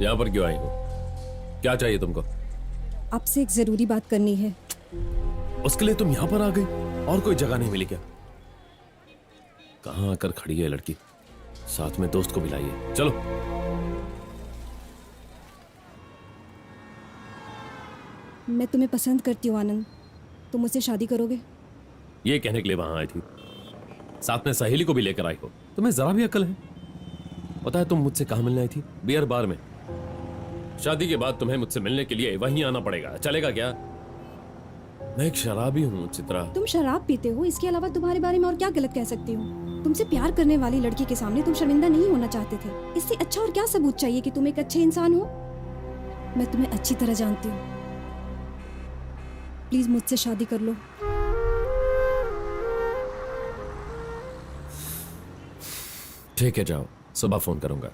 यहाँ पर क्यों आई हो? क्या चाहिए तुमको? आपसे एक जरूरी बात करनी है। उसके लिए तुम यहाँ पर आ गई? और कोई जगह नहीं मिली क्या? कहाँ आकर खड़ी है लड़की? साथ में दोस्त को भी लाइए। चलो। मैं तुम्हें पसंद करती हूँ आनंद, तुम मुझसे शादी करोगे? ये कहने के लिए वहां आई थी? साथ में सहेली को भी लेकर आई हो? तुम्हें जरा भी अकल है? पता है तुम मुझसे कहाँ मिलने आई थी? बियर बार में। शादी के बाद तुम्हें मुझसे मिलने के लिए वहीं आना पड़ेगा, चलेगा क्या? मैं एक शराबी हूँ चित्रा। तुम शराब पीते हो, इसके अलावा तुम्हारे बारे में और क्या गलत कह सकती हूँ? तुमसे प्यार करने वाली लड़की के सामने तुम शर्मिंदा नहीं होना चाहते थे। इससे अच्छा और क्या सबूत चाहिए कि तुम एक अच्छे इंसान हो? मैं तुम्हें अच्छी तरह जानती हूँ। प्लीज़ मुझसे शादी कर लो। ठीक है, जाओ, सुबह फोन करूंगा।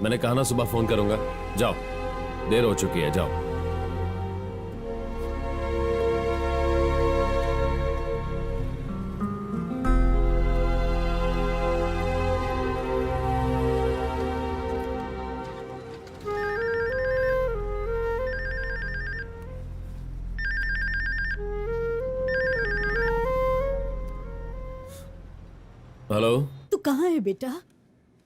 मैंने कहा ना सुबह फोन करूंगा। जाओ, देर हो चुकी है, जाओ। हेलो। तू कहाँ है बेटा?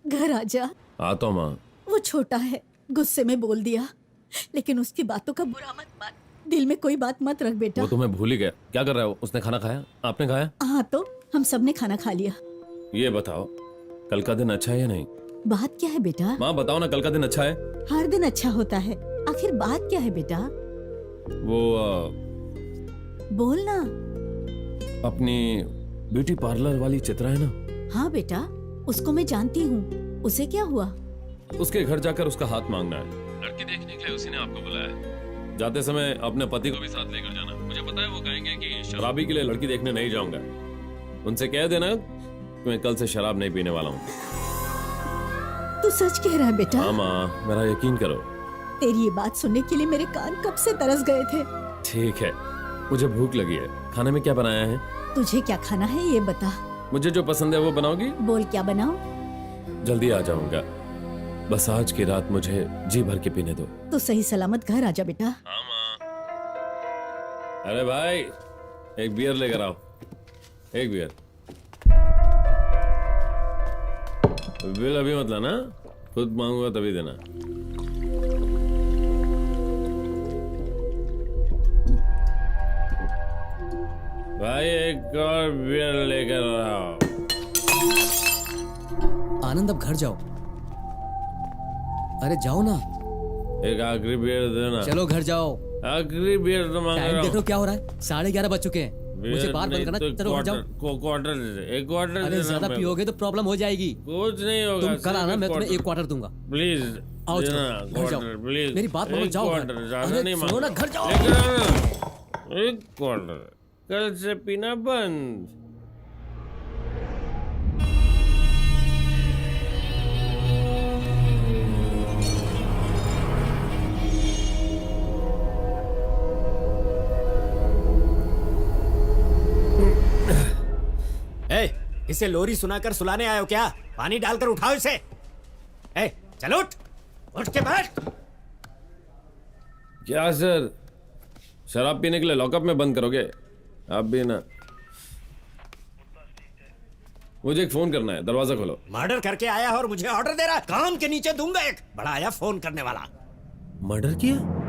घर आ जा। आता हूं माँ। वो छोटा है, गुस्से में बोल दिया, लेकिन उसकी बातों का बुरा मत मान। दिल में कोई बात मत रख बेटा। वो तुम्हें भूल ही गया। क्या कर रहा है वो? उसने खाना खाया? आपने खाया? हाँ, तो हम सब ने खाना खा लिया। ये बताओ, कल का दिन अच्छा है या नहीं? बात क्या है बेटा? माँ बताओ ना, कल का दिन अच्छा है? हर दिन अच्छा होता है, आखिर बात क्या है बेटा? वो बोल ना। अपनी ब्यूटी पार्लर वाली चित्रा है ना? हाँ बेटा, उसको मैं जानती हूँ। उसे क्या हुआ? उसके घर जाकर उसका हाथ मांगना है। लड़की देखने के लिए उसी ने आपको बुलाया है। जाते समय अपने पति को भी साथ लेकर जाना। मुझे पता है वो कहेंगे कि शराबी के लिए लड़की देखने नहीं जाऊंगा। उनसे कह देना कि मैं कल से शराब नहीं पीने वाला हूँ। तू सच कह रहा है बेटा? हाँ माँ, मेरा यकीन करो। तेरी ये बात सुनने के लिए मेरे कान कब से तरस गए थे। ठीक है, मुझे भूख लगी है। खाने में क्या बनाया है? तुझे क्या खाना है ये बता। मुझे जो पसंद है वो बनाओगी? बोल क्या बनाऊं? जल्दी आ जाऊंगा, बस आज की रात मुझे जी भर के पीने दो। तो सही सलामत घर आजा बेटा। हाँ माँ। अरे भाई, एक बियर लेकर आओ। एक बियर। बिल अभी मत लाना, खुद मांगूंगा तभी देना। भाई एक और बियर लेकर आओ। आनंद अब घर जाओ। अरे जाओ ना। एक आखिरी बियर देना। चलो घर जाओ। आखिरी बियर तो मांग टाइम रहा देखो हूँ। क्या हो रहा है, 11:30 बज चुके हैं। मुझे बात बंद करना। चलो घर जाओ। क्वार्टर दे दे, एक क्वार्टर अरे देना ज्यादा मेरे को। पियोगे तो प्रॉब्लम हो जाएगी। कुछ नहीं होगा। तुम कल सिर्फ आना, मैं तुम्हें क्वार्टर। एक क्वार्टर दूंगा। प्लीज आओ चलो, देना, घर जाओ। Quarter, please. मेरी बात मानो, एक जाओ घर। क्वार्टर, ज्यादा अरे नहीं सुनो ना, मांगता। घर जाओ। लेकर आओ ना। एक क्वार्टर, कल से पीना बंद। इसे लोरी सुनाकर सुलाने आए हो क्या? पानी डालकर उठाओ इसे। चलो उठ के बैठ। क्या सर, शराब पीने के लिए लॉकअप में बंद करोगे? आप भी ना। मुझे एक फोन करना है, दरवाजा खोलो। मर्डर करके आया है और मुझे ऑर्डर दे रहा है? कान के नीचे दूंगा एक। बड़ा आया फोन करने वाला। मर्डर किया?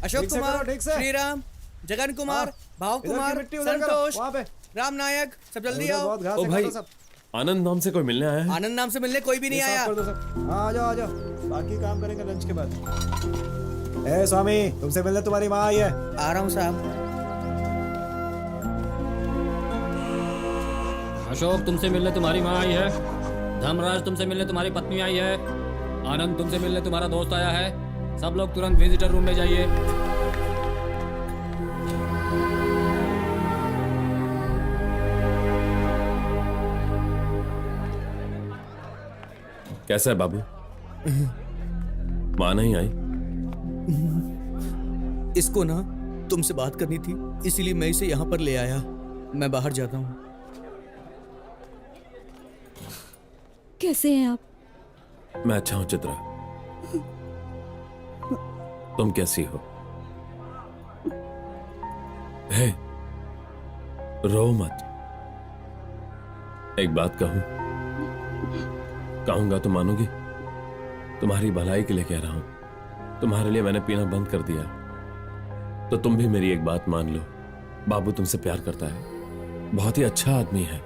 अशोक ठीक से कुमार, करो, ठीक से। श्रीराम, जगन कुमार, भाव इधर की कुमार, मिट्टी उधर करो, संतोष, वहाँ पे। राम नायक, सब जल्दी उधर आओ। बहुत घास ओ है, भाई, काटो सब। आनंद नाम से कोई मिलने आया है? आनंद नाम से मिलने कोई भी नहीं ये साफ आया। कर दो सब। हाँ, आ जाओ आ जाओ, बाकी काम करेंगे लंच के बाद। ए स्वामी, तुमसे मिलने तुम्हारी माँ आई है। आ रहा हूँ साहब। अशोक तुमसे मिलने तुम्हारी माँ आई है। धर्मराज तुमसे मिलने तुम्हारी पत्नी आई है। आनंद तुमसे मिलने तुम्हारा दोस्त आया है। सब लोग तुरंत विजिटर रूम में जाइए। कैसा है बाबू? माँ नहीं आई? इसको ना तुमसे बात करनी थी, इसीलिए मैं इसे यहाँ पर ले आया। मैं बाहर जाता हूँ। कैसे हैं आप? मैं अच्छा हूं चित्रा, तुम कैसी हो? हे, रो मत। एक बात कहूं? कहूंगा तो मानोगी? तुम्हारी भलाई के लिए कह रहा हूं। तुम्हारे लिए मैंने पीना बंद कर दिया, तो तुम भी मेरी एक बात मान लो। बाबू तुमसे प्यार करता है, बहुत ही अच्छा आदमी है,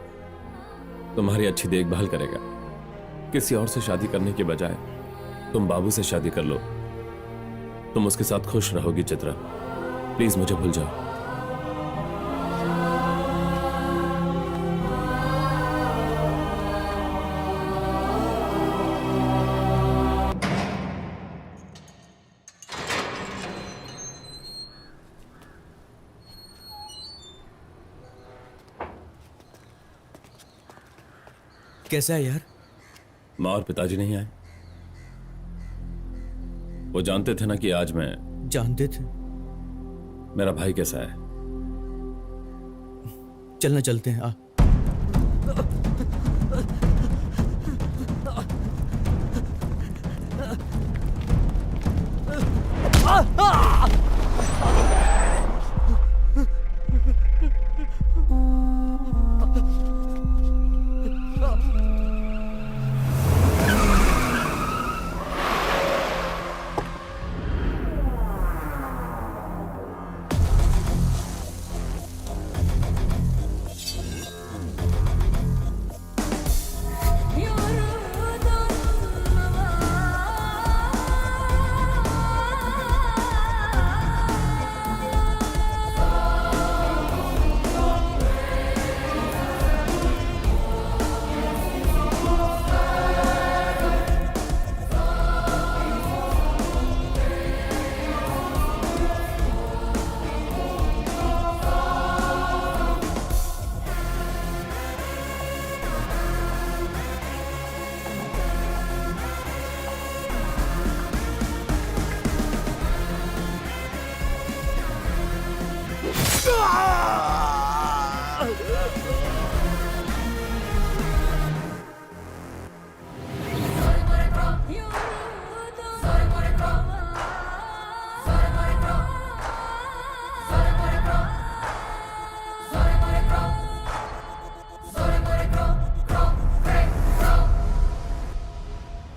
तुम्हारी अच्छी देखभाल करेगा। किसी और से शादी करने के बजाय तुम बाबू से शादी कर लो, तुम उसके साथ खुश रहोगी चित्रा। प्लीज मुझे भूल जाओ। कैसा है यार? माँ और पिताजी नहीं आए। वो जानते थे ना कि आज मैं। जानते थे? मेरा भाई कैसा है? चलना चलते हैं।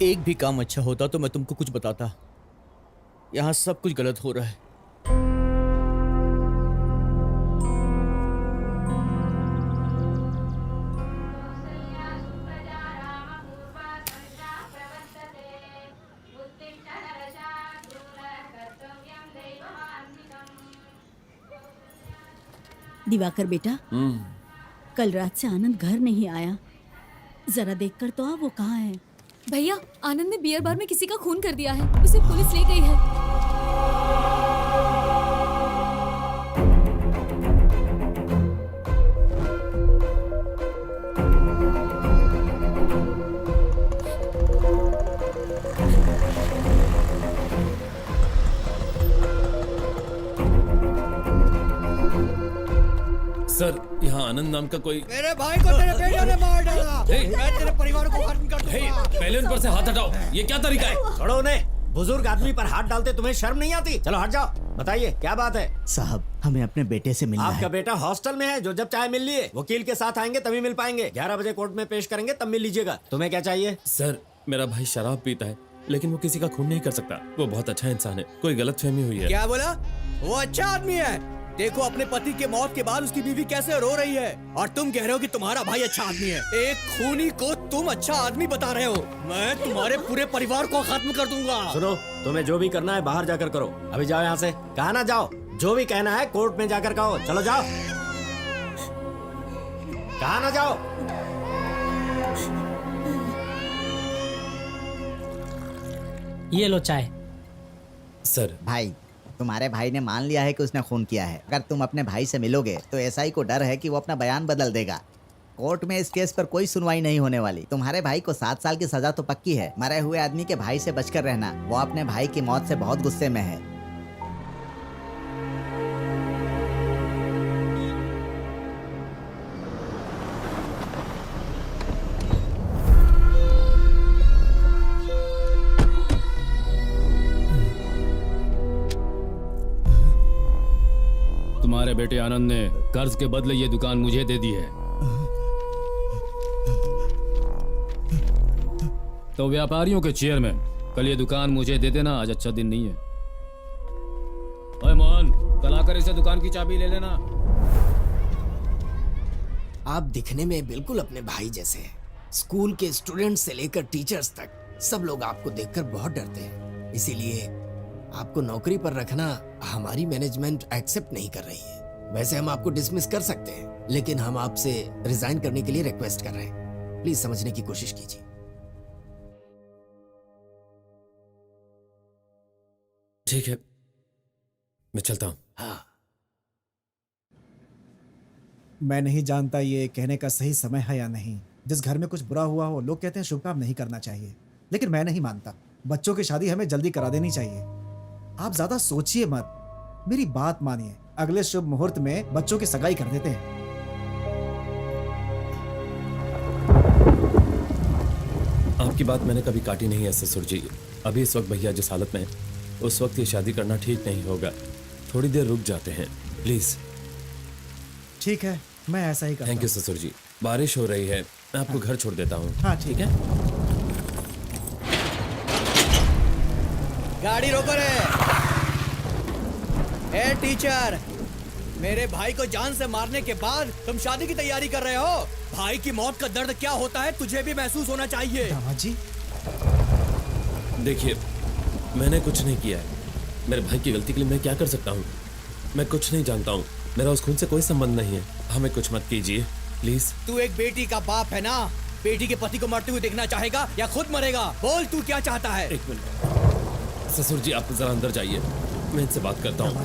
एक भी काम अच्छा होता तो मैं तुमको कुछ बताता। यहां सब कुछ गलत हो रहा है। दिवाकर बेटा, कल रात से आनंद घर नहीं आया, जरा देखकर तो आ वो कहाँ है। भैया, आनंद ने बियर बार में किसी का खून कर दिया है, उसे पुलिस ले गई है। सर, यहाँ आनंद नाम का कोई। मेरे भाई को तेरे बेटे ने मार डाला। मैं तेरे परिवार को खत्म कर दूंगा। पहले उन पर से हाथ हटाओ। ये क्या तरीका है? छोड़ो उन्हें। बुजुर्ग आदमी पर हाथ डालते तुम्हें शर्म नहीं आती? चलो हट जाओ। बताइए क्या बात है? साहब, हमें अपने बेटे से मिलना आपका है। बेटा हॉस्टल में है, जो जब चाहे मिल लिए। वकील के साथ आएंगे तभी मिल पाएंगे। 11 बजे कोर्ट में पेश करेंगे, तब मिल लीजिएगा। तुम्हें क्या चाहिए? सर, मेरा भाई शराब पीता है, लेकिन वो किसी का खून नहीं कर सकता। वो बहुत अच्छा इंसान है, कोई गलतफहमी हुई है। क्या बोला? वो अच्छा आदमी है। देखो अपने पति के मौत के बाद उसकी बीवी कैसे रो रही है, और तुम कह रहे हो कि तुम्हारा भाई अच्छा आदमी है। एक खूनी को तुम अच्छा आदमी बता रहे हो। मैं तुम्हारे पूरे परिवार को खत्म कर दूंगा। सुनो, तुम्हें जो भी करना है बाहर जाकर करो। अभी जाओ यहाँ से। कहा ना जाओ। जो भी कहना है कोर्ट में जाकर कहो। चलो जाओ। कहा ना जाओ। ये लो चाय। सर, भाई, तुम्हारे भाई ने मान लिया है कि उसने खून किया है। अगर तुम अपने भाई से मिलोगे तो एसआई को डर है कि वो अपना बयान बदल देगा। कोर्ट में इस केस पर कोई सुनवाई नहीं होने वाली। तुम्हारे भाई को 7 साल की सजा तो पक्की है। मरे हुए आदमी के भाई से बचकर रहना। वो अपने भाई की मौत से बहुत गुस्से में है। तुम्हारे बेटे आनंद ने कर्ज के बदले ये दुकान मुझे दे दी है, तो व्यापारियों के चेयरमैन, कल ये दुकान मुझे दे देना। आज अच्छा दिन नहीं है। ओए मोहन, कल आकर इसे दुकान की चाबी ले लेना। आप दिखने में बिल्कुल अपने भाई जैसे हैं। स्कूल के स्टूडेंट्स से लेकर टीचर्स तक सब लोग आपको देखकर बहुत डरते हैं। इसीलिए आपको नौकरी पर रखना हमारी मैनेजमेंट एक्सेप्ट नहीं कर रही है। वैसे हम आपको डिसमिस कर सकते हैं, लेकिन हम आपसे रिजाइन करने के लिए रिक्वेस्ट कर रहे हैं। प्लीज समझने की कोशिश कीजिए। ठीक है, मैं चलता हूँ। हाँ, मैं नहीं जानता ये कहने का सही समय है या नहीं। जिस घर में कुछ बुरा हुआ हो, लोग कहते हैं शुभ काम नहीं करना चाहिए, लेकिन मैं नहीं मानता। बच्चों की शादी हमें जल्दी करा देनी चाहिए। आप ज्यादा सोचिए मत, मेरी बात मानिए। अगले शुभ मुहूर्त में बच्चों की सगाई कर देते हैं। आपकी बात मैंने कभी काटी नहीं है ससुर जी। अभी इस वक्त भैया जिस हालत में हैं, उस वक्त ये शादी करना ठीक नहीं होगा। थोड़ी देर रुक जाते हैं प्लीज। ठीक है, मैं ऐसा ही करता थैंक यू ससुर जी। बारिश हो रही है, मैं आपको घर छोड़ देता हूँ। हाँ ठीक है। गाड़ी रोको रे। ए टीचर, मेरे भाई को जान से मारने के बाद तुम शादी की तैयारी कर रहे हो। भाई की मौत का दर्द क्या होता है तुझे भी महसूस होना चाहिए। दामाद जी, देखिए, मैंने कुछ नहीं किया है। मेरे भाई की गलती के लिए मैं क्या कर सकता हूँ? मैं कुछ नहीं जानता हूँ। मेरा उस खून से कोई संबंध नहीं है। हमें कुछ मत कीजिए प्लीज। तू एक बेटी का बाप है ना? बेटी के पति को मरते हुए देखना चाहेगा या खुद मरेगा? बोल तू क्या चाहता है? एक मिनट ससुर जी, आप जरा अंदर जाइए, मैं इनसे बात करता हूँ।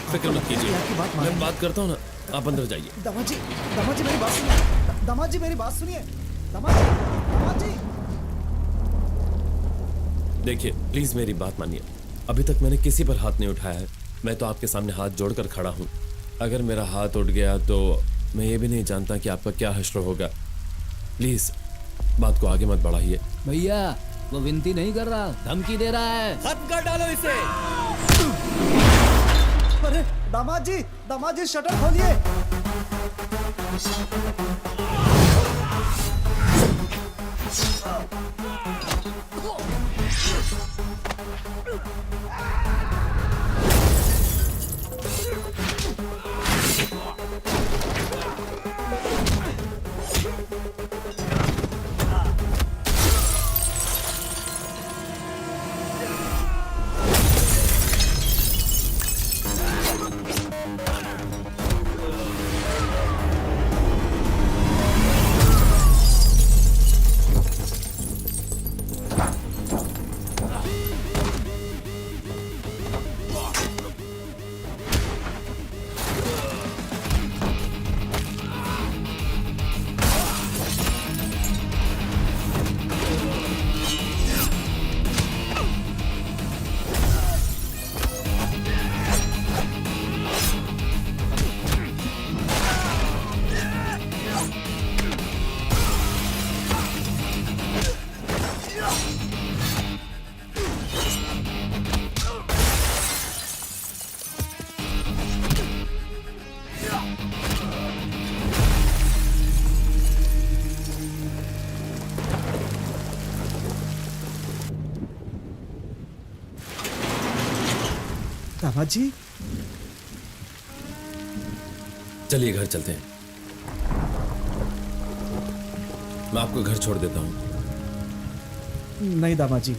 फिक्र मत कीजिए, मैं बात करता हूँ ना, आप अंदर जाइए। दामाद जी मेरी बात सुनिए। दामाद जी मेरी बात सुनिए। दामाद जी। देखिए प्लीज मेरी बात मानिए। अभी तक मैंने किसी पर हाथ नहीं उठाया है। मैं तो आपके सामने हाथ जोड़कर खड़ा हूँ। अगर मेरा हाथ उठ गया तो मैं ये भी नहीं जानता कि आपका क्या हश्र होगा। प्लीज बात को आगे मत बढ़ाइए। भैया वो विनती नहीं कर रहा, धमकी दे रहा है। खत्म कर डालो इसे। अरे दामाद जी शटर खोलिए। दामाद जी, चलिए घर चलते हैं। मैं आपको घर छोड़ देता हूँ। नहीं दामाद जी,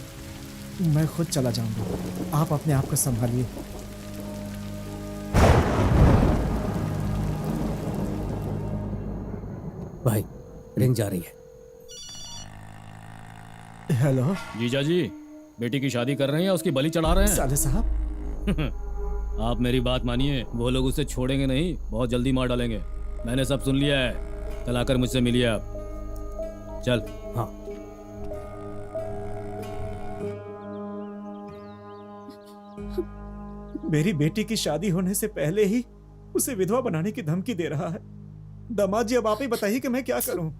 मैं खुद चला जाऊंगा। आप अपने आप को संभालिए। भाई रिंग जा रही है। हेलो जीजा जी, बेटी की शादी कर रहे हैं या उसकी बलि चढ़ा रहे हैं? साले साहब, आप मेरी बात मानिए, वो लोग उसे छोड़ेंगे नहीं, बहुत जल्दी मार डालेंगे। मैंने सब सुन लिया है। कल आकर मुझसे मिलिए आप। चल। हाँ। मेरी बेटी की शादी होने से पहले ही उसे विधवा बनाने की धमकी दे रहा है। दामाद जी, अब आप ही बताइए कि मैं क्या करूं।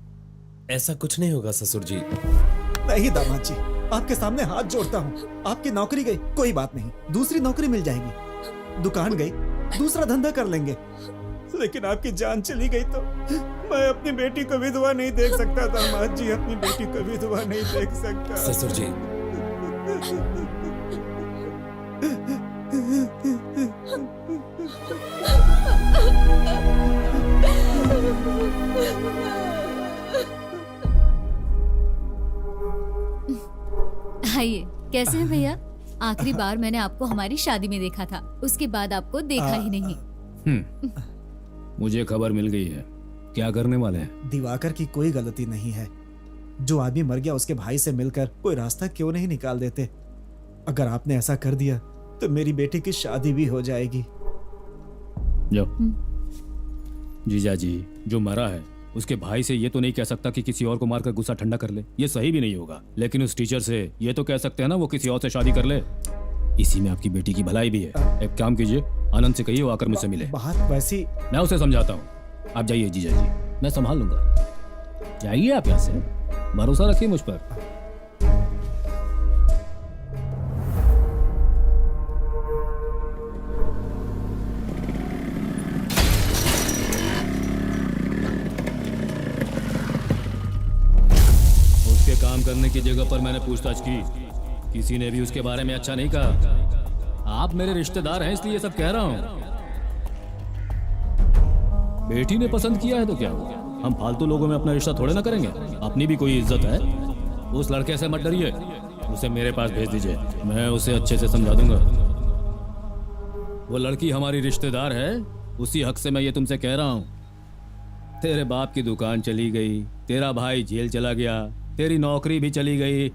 ऐसा कुछ नहीं होगा ससुर जी। नहीं दामाद जी, आपके सामने हाथ जोड़ता हूँ। आपकी नौकरी गई, कोई बात नहीं, दूसरी नौकरी मिल जाएगी। दुकान गई, दूसरा धंधा कर लेंगे। लेकिन आपकी जान चली गई तो मैं अपनी बेटी को विधवा नहीं देख सकता। दामाद जी, अपनी बेटी को विधवा नहीं देख सकता। ससुर जी, आइए। कैसे हैं भैया? आखिरी बार मैंने आपको हमारी शादी में देखा था, उसके बाद आपको देखा ही नहीं। मुझे खबर मिल गई है, क्या करने वाले हैं? दिवाकर की कोई गलती नहीं है। जो आदमी मर गया उसके भाई से मिलकर कोई रास्ता क्यों नहीं निकाल देते? अगर आपने ऐसा कर दिया तो मेरी बेटी की शादी भी हो जाएगी। जाओ। जीजा जी, जो मरा है उसके भाई से ये तो नहीं कह सकता कि किसी और को मारकर गुस्सा ठंडा कर ले, ये सही भी नहीं होगा। लेकिन उस टीचर से ये तो कह सकते हैं ना वो किसी और से शादी कर ले। इसी में आपकी बेटी की भलाई भी है। एक काम कीजिए, आनंद से कहिए वो आकर मुझसे मिले। बात वैसी, मैं उसे समझाता हूँ। आप जाइए जीजा जी, मैं संभाल लूंगा। जाइए आप यहाँ से, भरोसा रखिए मुझ पर। उसके काम करने की जगह पर मैंने पूछताछ की, किसी ने भी उसके बारे में अच्छा नहीं कहा। आप मेरे रिश्तेदार हैं इसलिए सब कह रहा हूं। बेटी ने पसंद किया है तो क्या हुआ? हम फालतू लोगों में अपना रिश्ता थोड़े ना करेंगे, अपनी भी कोई इज्जत है। उस लड़के से मत डरिए, उसे मेरे पास भेज दीजिए, मैं उसे अच्छे से समझा दूंगा। वो लड़की हमारी रिश्तेदार है, उसी हक से मैं ये तुमसे कह रहा हूं। तेरे बाप की दुकान चली गई, तेरा भाई जेल चला गया, तेरी नौकरी भी चली गई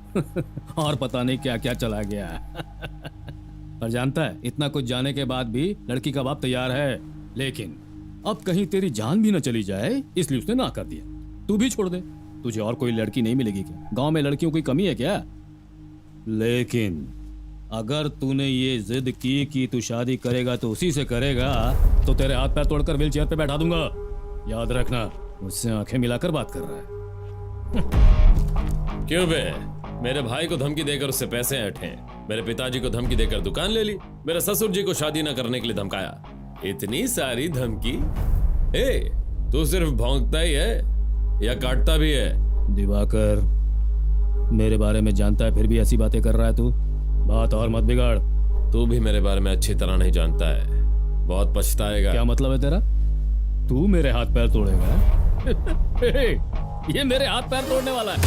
और पता नहीं क्या क्या चला गया। पर जानता है, इतना कुछ जाने के बाद भी लड़की का बाप तैयार है। लेकिन अब कहीं तेरी जान भी न चली जाए इसलिए उसने ना कर दिया। तू भी छोड़ दे, तुझे और कोई लड़की नहीं मिलेगी क्या? गांव में लड़कियों की कमी है क्या? लेकिन अगर तूने ये जिद की कि तू शादी करेगा तो उसी से करेगा, तो तेरे हाथ पैर तोड़कर व्हील चेयर पे बैठा दूंगा। याद रखना, मुझसे आंखें मिलाकर बात कर रहा है। क्यों बे? मेरे भाई को धमकी देकर उससे पैसे ऐंठे, मेरे पिताजी को धमकी देकर दुकान ले ली, मेरे ससुर जी को शादी न करने के लिए धमकाया। इतनी सारी धमकी। ए, तू सिर्फ भौंकता ही है या काटता भी है? दिवाकर, मेरे बारे में जानता है फिर भी ऐसी बातें कर रहा है तू। बात और मत बिगाड़। तू भी मेरे बारे में अच्छी तरह नहीं जानता है, बहुत पछताएगा। क्या मतलब है तेरा? तू मेरे हाथ पैर तोड़ेगा? ये मेरे हाथ पैर तोड़ने वाला है।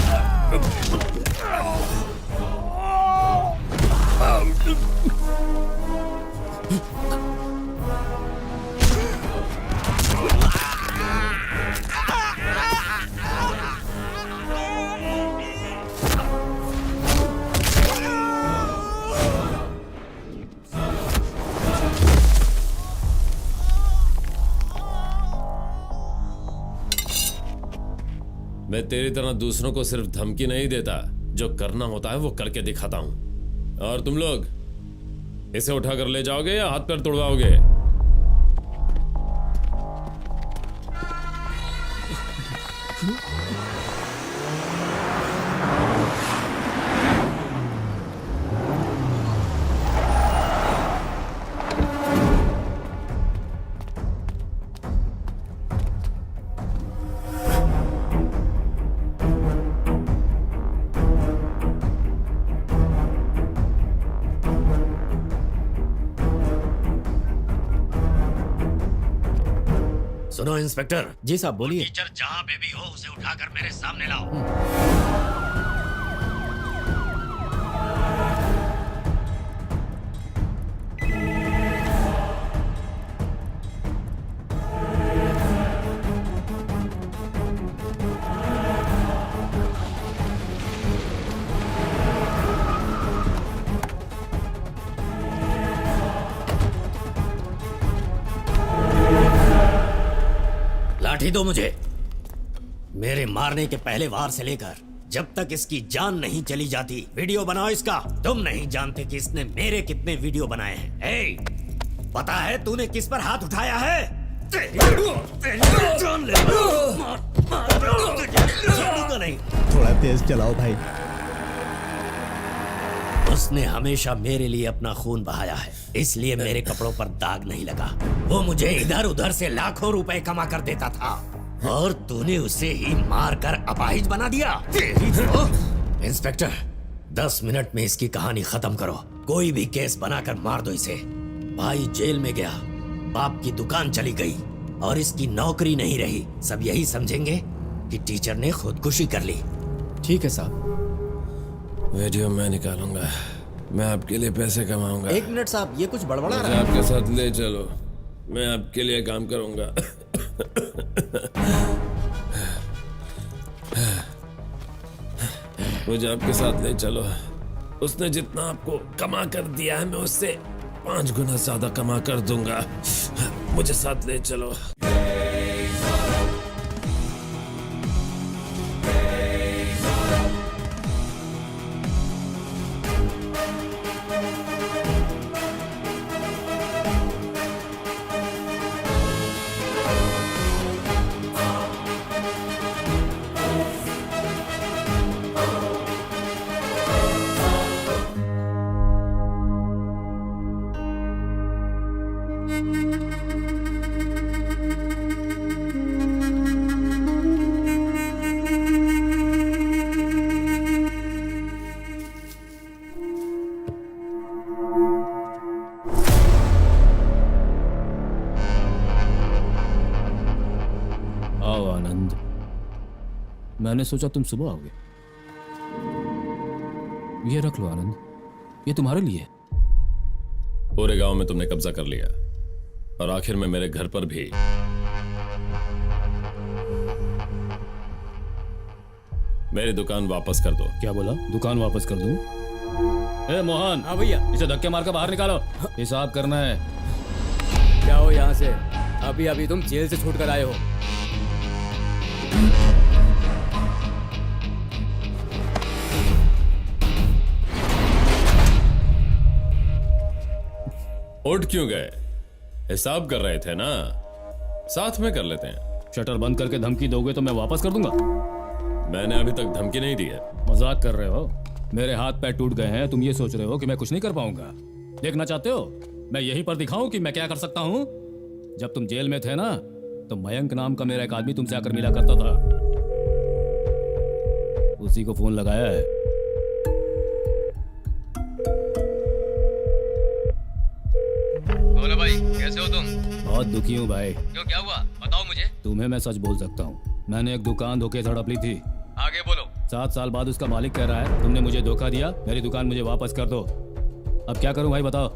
मैं तेरी तरह दूसरों को सिर्फ धमकी नहीं देता, जो करना होता है वो करके दिखाता हूं। और तुम लोग इसे उठाकर ले जाओगे या हाथ पैर तोड़वाओगे? सुनो इंस्पेक्टर। जी साहब बोलिए। टीचर जहां पे भी हो उसे उठाकर मेरे सामने लाओ। लाठी दो मुझे। मेरे मारने के पहले वार से लेकर जब तक इसकी जान नहीं चली जाती वीडियो बनाओ इसका। तुम नहीं जानते कि इसने मेरे कितने वीडियो बनाए हैं। ए, पता है तूने किस पर हाथ उठाया है? जान ले। छोड़ूंगा नहीं। थोड़ा तेज चलाओ भाई। उसने हमेशा मेरे लिए अपना खून बहाया है, इसलिए मेरे कपड़ों पर दाग नहीं लगा। वो मुझे इधर उधर से लाखों रुपए कमा कर देता था और तूने उसे ही मारकर अपाहिज बना दिया। इंस्पेक्टर, 10 मिनट में इसकी कहानी खत्म करो। कोई भी केस बनाकर मार दो इसे। भाई जेल में गया, बाप की दुकान चली गई और इसकी नौकरी नहीं रही। सब यही समझेंगे कि टीचर ने खुदकुशी कर ली। ठीक है साहब। वीडियो मैं निकालूंगा, मैं आपके लिए पैसे कमाऊंगा। 1 मिनट साहब, ये कुछ बड़बड़ा मुझे रहा है। आपके साथ ले चलो, मैं आपके लिए काम करूंगा। मुझे आपके साथ ले चलो। उसने जितना आपको कमा कर दिया है, मैं उससे 5 गुना ज्यादा कमा कर दूंगा। मुझे साथ ले चलो। आओ आनंद, मैंने सोचा तुम सुबह आओगे। ये रख लो आनंद, ये तुम्हारे लिए। पूरे गांव में तुमने कब्जा कर लिया और आखिर में मेरे घर पर भी। मेरी दुकान वापस कर दो। क्या बोला? दुकान वापस कर दूं? ए मोहन। हाँ भैया। इसे धक्के मारकर बाहर निकालो, हिसाब करना है। क्या हो यहाँ से? अभी अभी तुम जेल से छूट कर आए हो। उठ क्यों गए? हिसाब कर रहे थे ना, साथ में कर लेते हैं। शटर बंद करके धमकी दोगे तो मैं वापस कर दूंगा। मैंने अभी तक धमकी नहीं दी है। मजाक कर रहे हो? मेरे हाथ पैर टूट गए हैं, तुम ये सोच रहे हो कि मैं कुछ नहीं कर पाऊंगा? देखना चाहते हो मैं यहीं पर दिखाऊं कि मैं क्या कर सकता हूं? जब तुम जेल में थे ना, तो मयंक नाम का मेरा एक आदमी तुमसे आकर मिला करता था। उसी को फोन लगाया है। बोलो भाई, कैसे हो तुम? बहुत दुखी हूँ भाई। क्यों, क्या हुआ? बताओ मुझे। तुम्हें मैं सच बोल सकता हूँ, मैंने एक दुकान धोखे से हड़प ली थी। आगे बोलो। 7 साल बाद उसका मालिक कह रहा है तुमने मुझे धोखा दिया, मेरी दुकान मुझे वापस कर दो। अब क्या करूं भाई बताओ?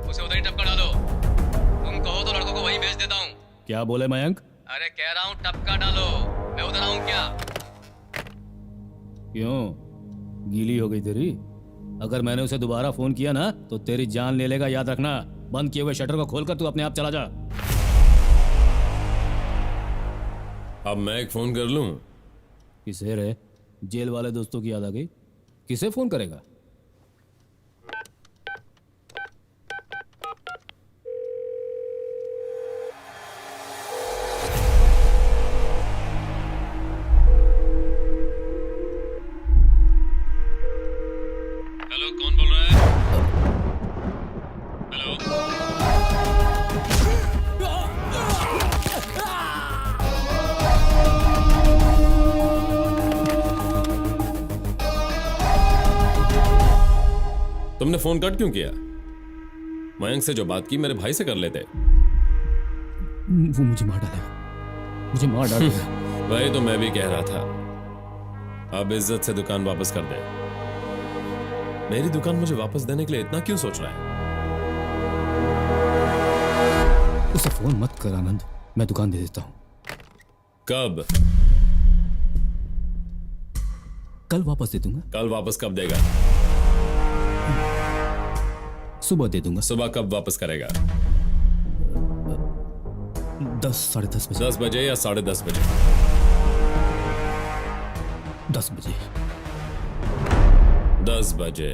उसे उधर ही टपका डालो। तुम कहो तो लड़कों को वहीं भेज देता हूँ। क्या बोले मयंक? अरे कह रहा हूँ टपका डालो, मैं उधर आऊँ क्या? क्यों, गीली हो गई तेरी? अगर मैंने उसे दोबारा फोन किया ना तो तेरी जान ले लेगा, याद रखना। बंद किए हुए शटर को खोलकर तू अपने आप चला जा। अब मैं एक फोन कर लूं? किसे रे? जेल वाले दोस्तों की याद आ गई? किसे फोन करेगा? हेलो, कौन बोल रहा है? हेलो। तुमने फोन कट क्यों किया? मयंक से जो बात की मेरे भाई से कर लेते। वो मुझे मार डालेगा, मुझे मार डालेगा। वही तो मैं भी कह रहा था। अब इज्जत से दुकान वापस कर दे। मेरी दुकान मुझे वापस देने के लिए इतना क्यों सोच रहा है? उसे फोन मत कर आनंद, मैं दुकान दे देता हूं। कब? कल वापस दे दूंगा। कल वापस कब देगा? सुबह दे दूंगा। सुबह कब वापस करेगा? 10 साढ़े 10 बजे। 10 बजे या 10:30 बजे? 10 बजे। 10 बजे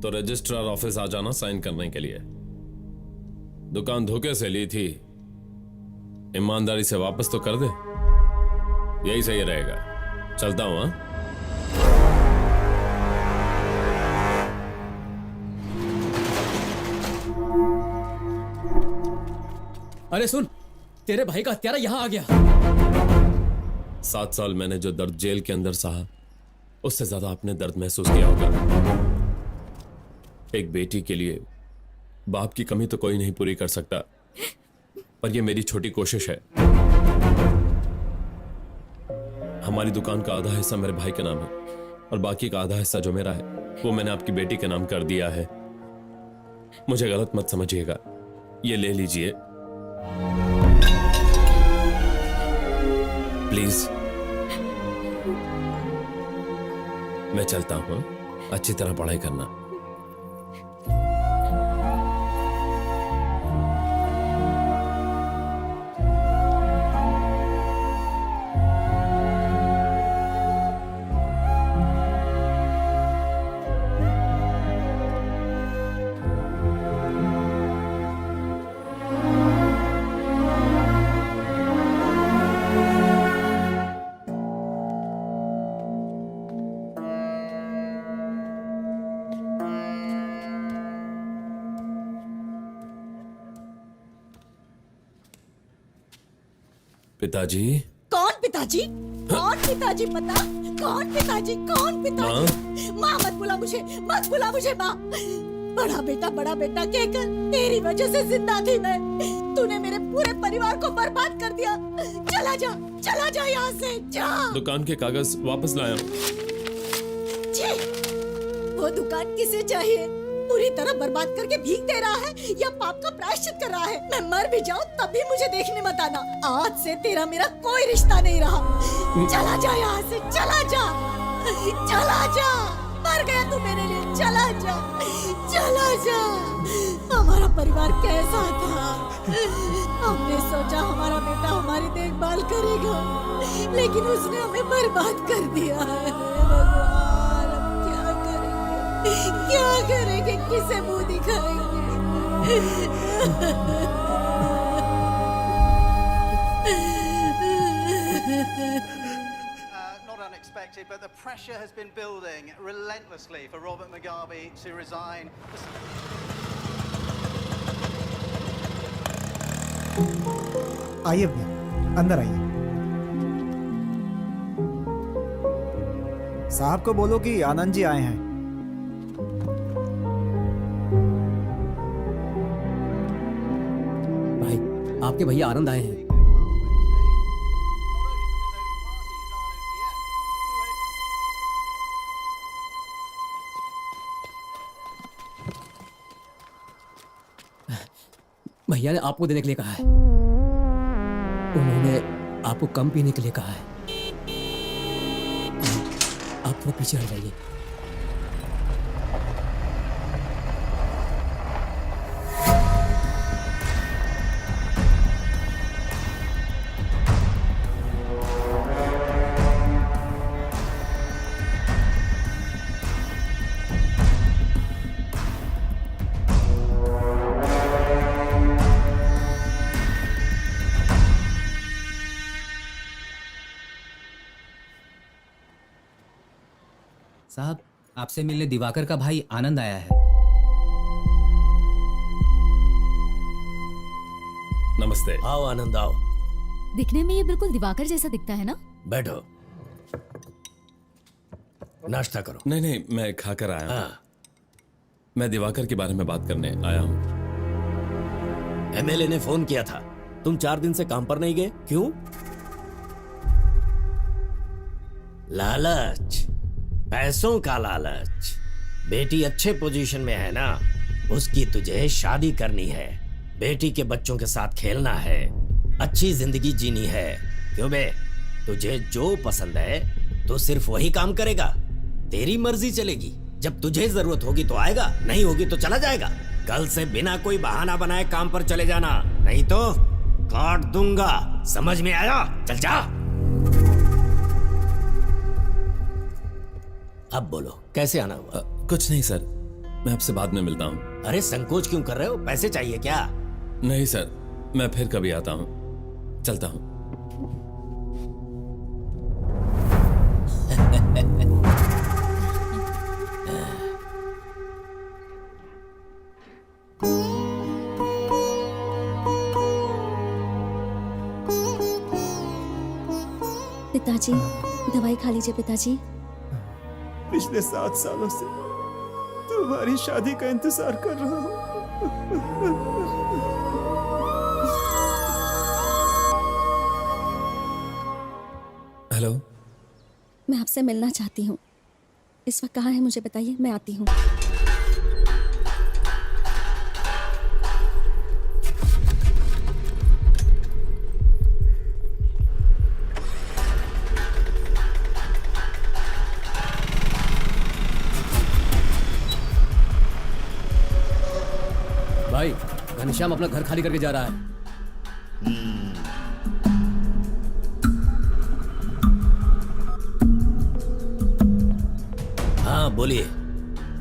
तो रजिस्ट्रार ऑफिस आ जाना साइन करने के लिए। दुकान धोखे से ली थी, ईमानदारी से वापस तो कर दे। यही सही रहेगा। चलता हूं। हाँ, अरे सुन, तेरे भाई का हत्यारा यहाँ आ गया। 7 साल मैंने जो दर्द जेल के अंदर सहा, उससे ज्यादा आपने दर्द महसूस किया होगा। एक बेटी के लिए बाप की कमी तो कोई नहीं पूरी कर सकता, पर यह मेरी छोटी कोशिश है। हमारी दुकान का आधा हिस्सा मेरे भाई के नाम है और बाकी का आधा हिस्सा जो मेरा है वो मैंने आपकी बेटी के नाम कर दिया है। मुझे गलत मत समझिएगा, ये ले लीजिए प्लीज। मैं चलता हूं, अच्छी तरह पढ़ाई करना। पिताजी। कौन पिताजी? कौन पिताजी? पता कौन पिताजी? कौन पिताजी? माँ मत बुला मुझे, मत बुला मुझे माँ। बड़ा बेटा कहकर तेरी वजह से जिंदा थी मैं। तूने मेरे पूरे परिवार को बर्बाद कर दिया। चला जा यहाँ से, जा। दुकान के कागज वापस लाया हूँ। वो दुकान किसे चाहिए? पूरी तरह बर्बाद करके भीख दे रहा है या पाप का प्रायश्चित कर रहा है? मैं मर भी जाऊं तब भी मुझे देखने मत आना। आज से तेरा मेरा कोई रिश्ता नहीं रहा। चला जा यहाँ से, चला जा। मर गया तू मेरे लिए, चला जा। हमारा परिवार कैसा था? हमने सोचा हमारा बेटा हमारी देखभाल करेगा, लेकिन उसने हमें बर्बाद कर दिया है। भगवान, अब क्या करेंगे? किसे मुंह दिखाएंगे? Not unexpected, but the pressure has been building relentlessly for Robert Mugabe to resign. आइए भैया, अंदर आइए। साहब को बोलो कि आनंद जी आए हैं। भाई, आपके भैया आनंद आए हैं। भैया ने आपको देने के लिए कहा है। उन्होंने आपको कम पीने के लिए कहा है। आप थोड़ा पीछे हट जाइए। साहब, आपसे मिलने दिवाकर का भाई आनंद आया है। नमस्ते। आओ आनंद, आओ। दिखने में ये बिल्कुल दिवाकर जैसा दिखता है ना? बैठो, नाश्ता करो। नहीं, मैं खाकर आया हूँ। मैं दिवाकर के बारे में बात करने आया हूँ। एमएलए ने फोन किया था, तुम 4 दिन से काम पर नहीं गए, क्यों? लालच, पैसों का लालच। बेटी अच्छे पोजीशन में है ना, उसकी तुझे शादी करनी है, बेटी के बच्चों के साथ खेलना है, अच्छी जिंदगी जीनी है। क्यों बे, तुझे जो पसंद है तो सिर्फ वही काम करेगा, तेरी मर्जी चलेगी। जब तुझे जरूरत होगी तो आएगा, नहीं होगी तो चला जाएगा। कल से बिना कोई बहाना बनाए काम पर चले जाना, नहीं तो काट दूंगा। समझ में आया? चल जा। अब बोलो, कैसे आना हुआ? कुछ नहीं सर, मैं आपसे बाद में मिलता हूँ। अरे संकोच क्यों कर रहे हो? पैसे चाहिए क्या? नहीं सर, मैं फिर कभी आता हूँ, चलता हूँ। पिताजी, दवाई खा लीजिए पिताजी। पिछले 7 सालों से तुम्हारी शादी का इंतजार कर रहा हूँ। हेलो। आपसे मिलना चाहती हूँ। इस वक्त कहाँ है मुझे बताइए, मैं आती हूँ। भाई घनश्याम अपना घर खाली करके जा रहा है। हाँ बोलिए।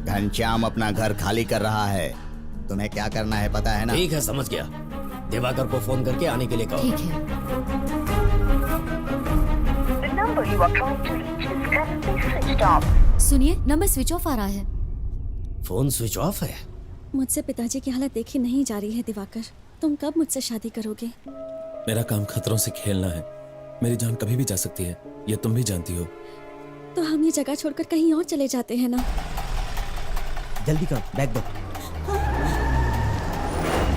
घनश्याम अपना घर खाली कर रहा है, तुम्हें क्या करना है पता है ना? ठीक है, समझ गया। दिवाकर को फोन करके आने के लिए कहो। ठीक है। सुनिए, नंबर स्विच ऑफ आ रहा है। फोन स्विच ऑफ है? मुझसे पिताजी की हालत देखी नहीं जा रही है दिवाकर। तुम कब मुझसे शादी करोगे? मेरा काम खतरों से खेलना है। मेरी जान कभी भी जा सकती है, ये तुम भी जानती हो। तो हम ये जगह छोड़कर कहीं और चले जाते हैं ना। जल्दी करो, बैग दो।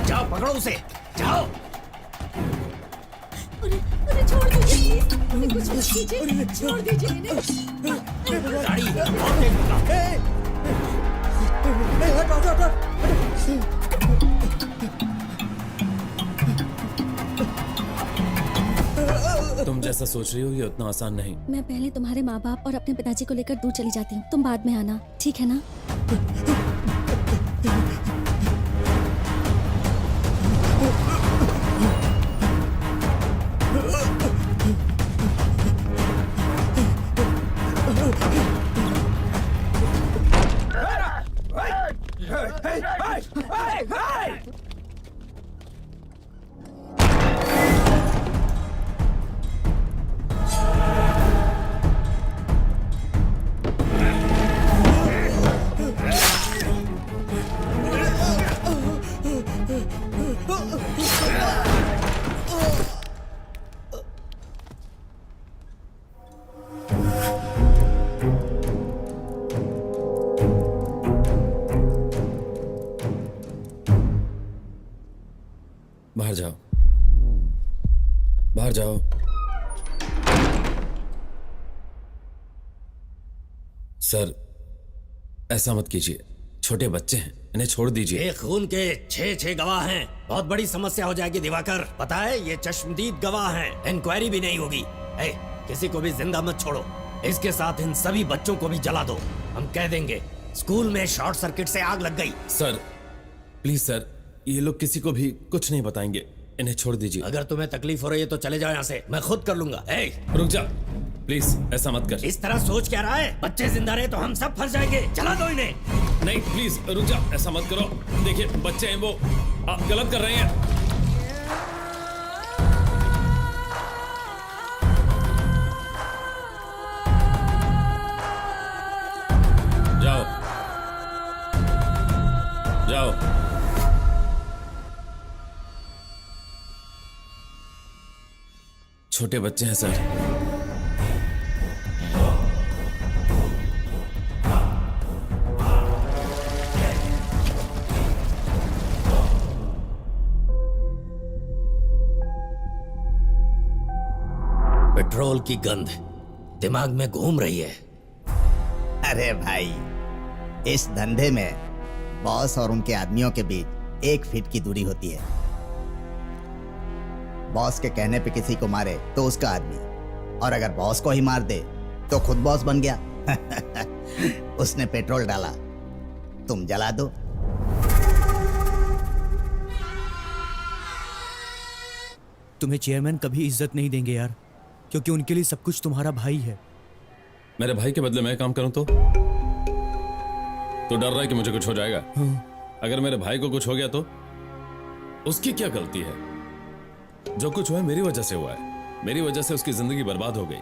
जाओ पकड़ो उसे, जाओ। अरे छोड़ दीजिए, प्लीज। कुछ मत कीजिए, छोड़ दीजिए इन्हें। गाड़ी बहुत तेज चलाओ। तुम जैसा सोच रही हो ये उतना आसान नहीं। मैं पहले तुम्हारे माँ बाप और अपने पिताजी को लेकर दूर चली जाती हूँ, तुम बाद में आना, ठीक है ना? बाहर जाओ, बाहर जाओ। सर, ऐसा मत कीजिए, छोटे बच्चे हैं, इन्हें छोड़ दीजिए। एक खून के 6 गवाह हैं, बहुत बड़ी समस्या हो जाएगी दिवाकर। पता है ये चश्मदीद गवाह हैं, इंक्वायरी भी नहीं होगी। किसी को भी जिंदा मत छोड़ो, इसके साथ इन सभी बच्चों को भी जला दो। हम कह देंगे स्कूल में शॉर्ट सर्किट से आग लग गई। सर प्लीज सर, ये लोग किसी को भी कुछ नहीं बताएंगे, इन्हें छोड़ दीजिए। अगर तुम्हें तकलीफ हो रही है तो चले जाओ यहाँ से, मैं खुद कर लूंगा। रुक जा, प्लीज ऐसा मत कर। इस तरह सोच क्या रहा है? बच्चे जिंदा रहे तो हम सब फंस जाएंगे, चला दो इन्हें। नहीं प्लीज रुक जा, ऐसा मत करो। देखिए बच्चे हैं, वो आप गलत कर रहे हैं। जाओ जाओ। छोटे बच्चे हैं सर। पेट्रोल की गंध दिमाग में घूम रही है। अरे भाई, इस धंधे में बॉस और उनके आदमियों के बीच 1 फीट की दूरी होती है। बॉस के कहने पे किसी को मारे तो उसका आदमी, और अगर बॉस को ही मार दे तो खुद बॉस बन गया। उसने पेट्रोल डाला, तुम जला दो। तुम्हें चेयरमैन कभी इज्जत नहीं देंगे यार, क्योंकि उनके लिए सब कुछ तुम्हारा भाई है। मेरे भाई के बदले मैं काम करूं तो डर रहा है कि मुझे कुछ हो जाएगा। अगर मेरे भाई को कुछ हो गया तो उसकी क्या गलती है? जो कुछ हुआ है मेरी वजह से हुआ है, मेरी वजह से उसकी जिंदगी बर्बाद हो गई।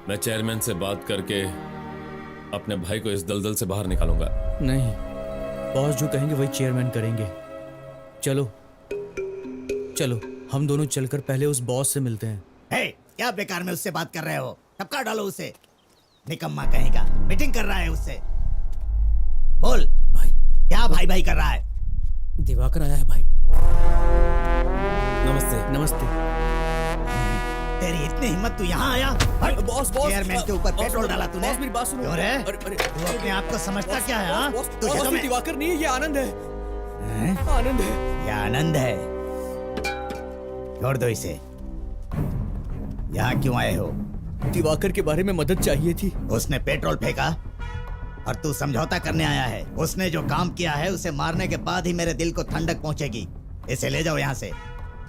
मैं चेयरमैन से बात करके अपने भाई को इस दलदल से बाहर निकालूंगा। नहीं, बॉस जो कहेंगे वही चेयरमैन करेंगे। चलो चलो, हम दोनों चलकर पहले उस बॉस से मिलते हैं। क्या बेकार में उससे बात कर रहे हो? टपका डालो उसे, निकम्मा कहेगा। मीटिंग कर रहा है उससे। बोल भाई, क्या भाई भाई कर रहा है? दिवाकर आया है भाई। नमस्ते। नमस्ते। तेरी इतनी हिम्मत, तू यहाँ आया? हट! बॉस चेयरमैन के ऊपर बॉस, पेट्रोल डाला तूने। बॉस मेरी बात सुनो। क्यों रे? अरे तू अपने आप को समझता क्या है? हाँ? बॉस, तुझे बॉस, तो ये मैं- दिवाकर नहीं है, ये आनंद है। हैं? आनंद है। ये आनंद है। छोड़ दो इसे। यहाँ क्यों आए हो? दिवाकर के बारे में मदद चाहिए थी। उसने पेट्रोल फेंका और तू समझौता करने आया है। उसने जो काम किया है उसे मारने के बाद ही मेरे दिल को ठंडक पहुंचेगी। इसे ले जाओ यहाँ से।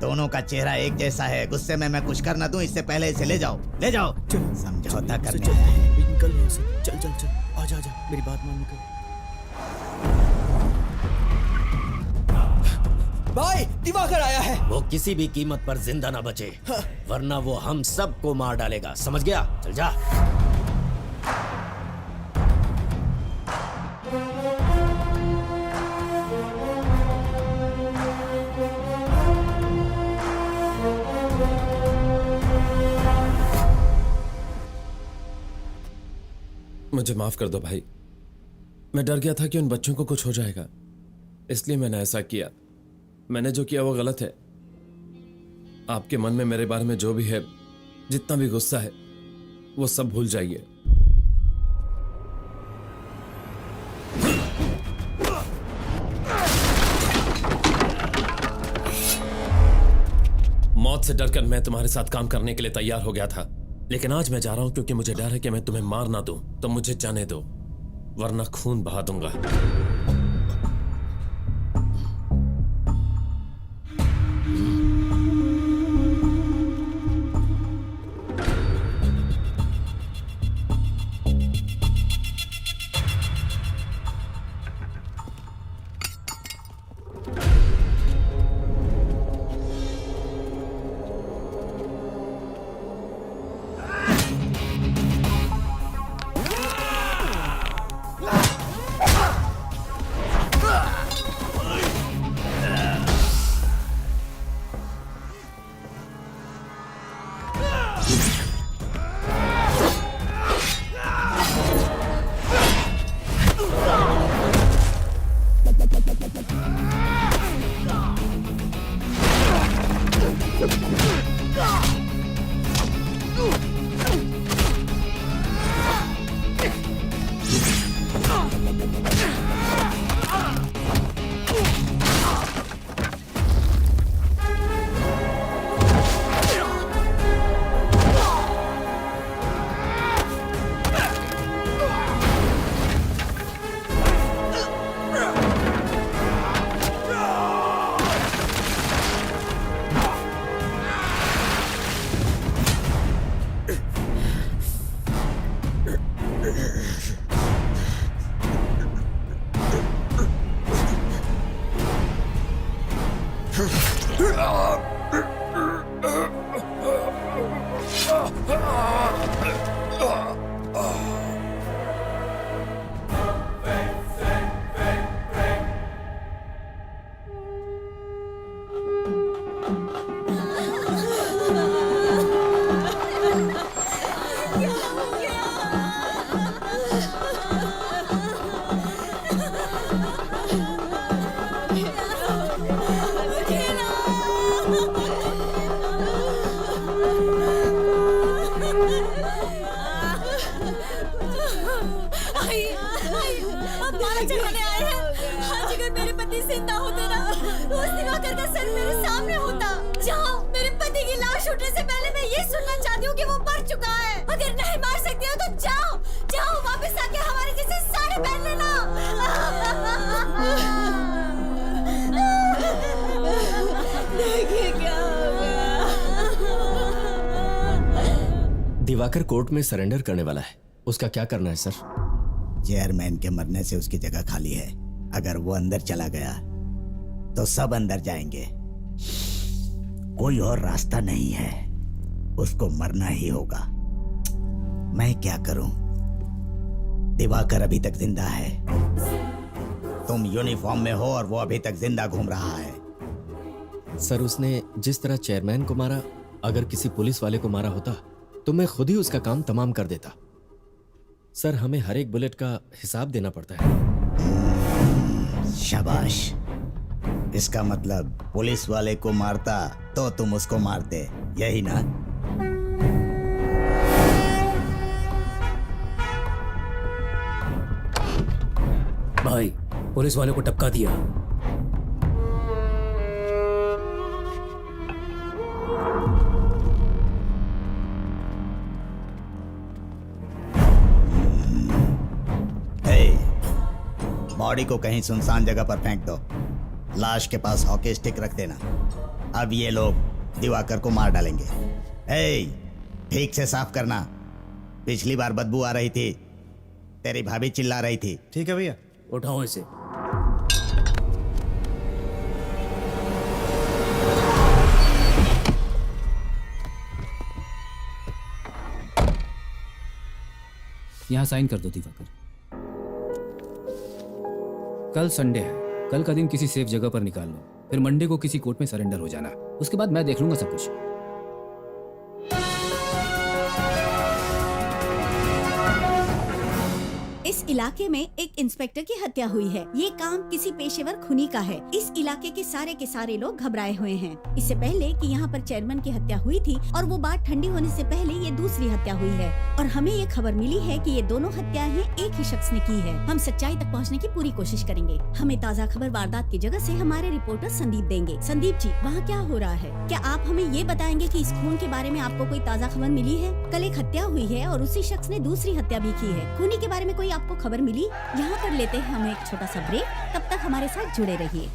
दोनों का चेहरा एक जैसा है। गुस्से में मैं कुछ कर ना दूं इससे पहले इसे ले जाओ, ले जाओ। समझौता करने आया है। निकल यहाँ से। चल चल चल, आजा आजा, मेरी बात मान। निकल भाई, दिवाकर आया है। वो किसी भी कीमत पर जिंदा ना बचे, वरना वो हम सबको मार डालेगा, समझ गया? चल जा। मुझे माफ कर दो भाई, मैं डर गया था कि उन बच्चों को कुछ हो जाएगा, इसलिए मैंने ऐसा किया। मैंने जो किया वो गलत है। आपके मन में मेरे बारे में जो भी है, जितना भी गुस्सा है, वो सब भूल जाइए। मौत से डरकर मैं तुम्हारे साथ काम करने के लिए तैयार हो गया था, लेकिन आज मैं जा रहा हूं क्योंकि मुझे डर है कि मैं तुम्हें मार ना दूं। तो मुझे जाने दो, वरना खून बहा दूंगा। दिवाकर कोर्ट में सरेंडर करने वाला है, उसका क्या करना है सर? चेयरमैन के मरने से उसकी जगह खाली है। अगर वो अंदर चला गया तो सब अंदर जाएंगे। कोई और रास्ता नहीं है, उसको मरना ही होगा। मैं क्या करूं? दिवाकर अभी तक जिंदा है। तुम यूनिफॉर्म में हो और वो अभी तक जिंदा घूम रहा है। सर, उसने जिस तरह चेयरमैन को मारा, अगर किसी पुलिस वाले को मारा होता तो मैं खुद ही उसका काम तमाम कर देता। सर, हमें हर एक बुलेट का हिसाब देना पड़ता है। शाबाश। इसका मतलब पुलिस वाले को मारता तो तुम उसको मारते, यही ना? भाई पुलिस वाले को टपका दिया। बॉडी को कहीं सुनसान जगह पर फेंक दो। लाश के पास हॉकी स्टिक रख देना। अब ये लोग दिवाकर को मार डालेंगे। ठीक से साफ करना। पिछली बार बदबू आ रही थी, तेरी भाभी चिल्ला रही थी। ठीक है भैया। उठाओ इसे। यहां साइन कर दो दिवाकर। कल संडे है, कल का दिन किसी सेफ जगह पर निकाल लो, फिर मंडे को किसी कोर्ट में सरेंडर हो जाना। उसके बाद मैं देख लूंगा सब कुछ। इस इलाके में एक इंस्पेक्टर की हत्या हुई है। ये काम किसी पेशेवर खूनी का है। इस इलाके के सारे लोग घबराए हुए हैं। इससे पहले कि यहाँ पर चेयरमैन की हत्या हुई थी और वो बात ठंडी होने से पहले ये दूसरी हत्या हुई है और हमें ये खबर मिली है कि ये दोनों हत्याएं एक ही शख्स ने की है। हम सच्चाई तक पहुँचने की पूरी कोशिश करेंगे। हमें ताज़ा खबर वारदात की जगह से हमारे रिपोर्टर संदीप देंगे। संदीप जी, वहाँ क्या हो रहा है? क्या आप हमें ये बताएंगे कि इस खून के बारे में आपको कोई ताज़ा खबर मिली है? कल एक हत्या हुई है और उसी शख्स ने दूसरी हत्या भी की है। खूनी के बारे में कोई आपको खबर मिली? यहाँ पर लेते हैं हम एक छोटा सा ब्रेक, तब तक हमारे साथ जुड़े रहिए।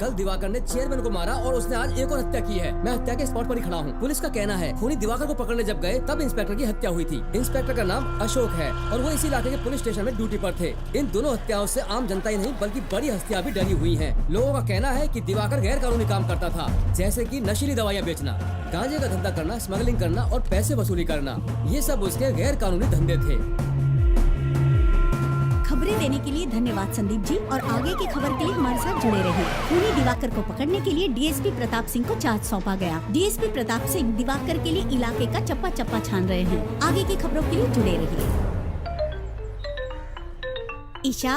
कल दिवाकर ने चेयरमैन को मारा और उसने आज एक और हत्या की है। मैं हत्या के स्पॉट पर ही खड़ा हूँ। पुलिस का कहना है खूनी दिवाकर को पकड़ने जब गए तब इंस्पेक्टर की हत्या हुई थी। इंस्पेक्टर का नाम अशोक है और वो इसी इलाके के पुलिस स्टेशन में ड्यूटी पर थे। इन दोनों हत्याओं से आम जनता ही नहीं बल्कि बड़ी हस्तियां भी डरी हुई हैं। लोगों का कहना है कि दिवाकर गैर कानूनी काम करता था, जैसे कि नशीली दवाइयाँ बेचना, गांजे का धंधा करना, स्मगलिंग करना और पैसे वसूली करना। ये सब उसके गैर कानूनी धंधे थे। खबरें देने के लिए धन्यवाद संदीप जी, और आगे की खबर के लिए हमारे साथ जुड़े रहिए। खूनी दिवाकर को पकड़ने के लिए डीएसपी प्रताप सिंह को चार्ज सौंपा गया। डीएसपी प्रताप सिंह दिवाकर के लिए इलाके का चप्पा चप्पा छान रहे हैं। आगे की खबरों के लिए जुड़े रहिए। ईशा,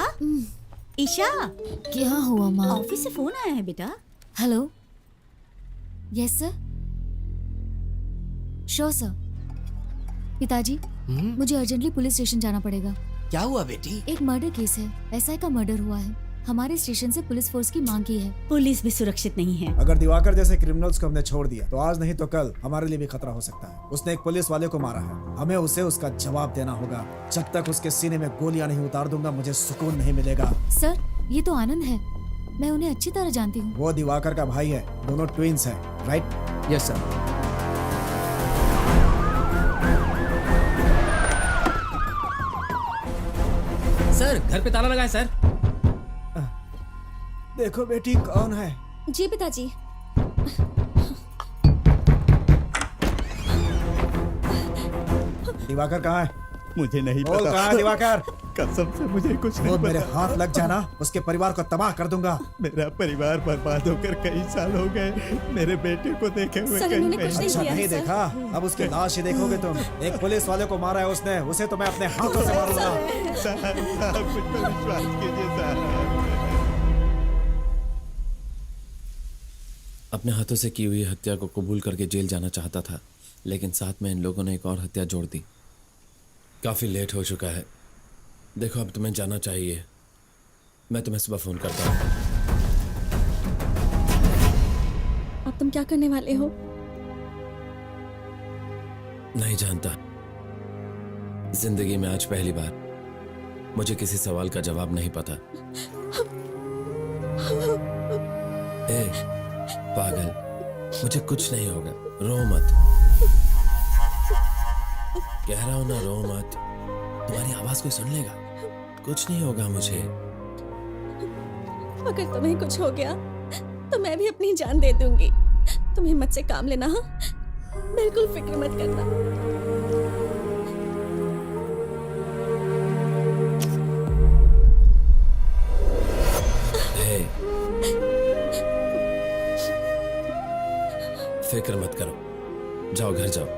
ईशा, क्या हुआ माँ? ऑफिस से फोन आया है बेटा। Hello, yes sir, sure sir. पिताजी, मुझे अर्जेंटली पुलिस स्टेशन जाना पड़ेगा। क्या हुआ बेटी? एक मर्डर केस है, एसआई का मर्डर हुआ है। हमारे स्टेशन से पुलिस फोर्स की मांग की है। पुलिस भी सुरक्षित नहीं है। अगर दिवाकर जैसे क्रिमिनल्स को हमने छोड़ दिया तो आज नहीं तो कल हमारे लिए भी खतरा हो सकता है। उसने एक पुलिस वाले को मारा है, हमें उसे उसका जवाब देना होगा। जब तक उसके सीने में गोलियां नहीं उतार दूंगा मुझे सुकून नहीं मिलेगा। सर, ये तो आनंद है, मैं उन्हें अच्छी तरह जानती हूँ। वो दिवाकर का भाई है, दोनों ट्विंस हैं, राइट? Yes sir. सर, घर पे ताला लगा है सर। देखो बेटी, कौन है? जी पिताजी। दिवाकर कहाँ है? मुझे नहीं बोल, पता। कहाँ है दिवाकर? कसम से मुझे कुछ नहीं वो पता। मेरे हाथ लग जाना, उसके परिवार को तबाह कर दूंगा। मेरा परिवार बर्बाद होकर कई साल हो गए। मेरे बेटे को देखे हुए सर, कहीं इन्होंने कुछ नहीं अच्छा किया है, नहीं सर। देखा, अब उसकी लाश ही देखोगे तुम। एक पुलिस वाले को मारा है उसने, उसे तो मैं अपने हाथों से मारूंगा। साहब, मुझ पर विश्वास कीजिए साहब। अपने हाथों से की हुई हत्या को कबूल करके जेल जाना चाहता था, लेकिन साथ में इन लोगों ने एक और हत्या जोड़ दी। काफ़ी लेट हो चुका है। देखो, अब तुम्हें जाना चाहिए। मैं तुम्हें सुबह फ़ोन करता हूँ। अब तुम क्या करने वाले हो? नहीं जानता। जिंदगी में आज पहली बार मुझे किसी सवाल का जवाब नहीं पता। ए, पागल, मुझे कुछ नहीं होगा, रो मत। कह रहा हूं ना, रो मत। तुम्हारी आवाज कोई सुन लेगा। कुछ नहीं होगा मुझे। अगर तुम्हें कुछ हो गया तो मैं भी अपनी जान दे दूंगी। तुम हिम्मत से काम लेना, हाँ? बिल्कुल फिक्र मत करना। हे, फिक्र मत करो, जाओ घर जाओ।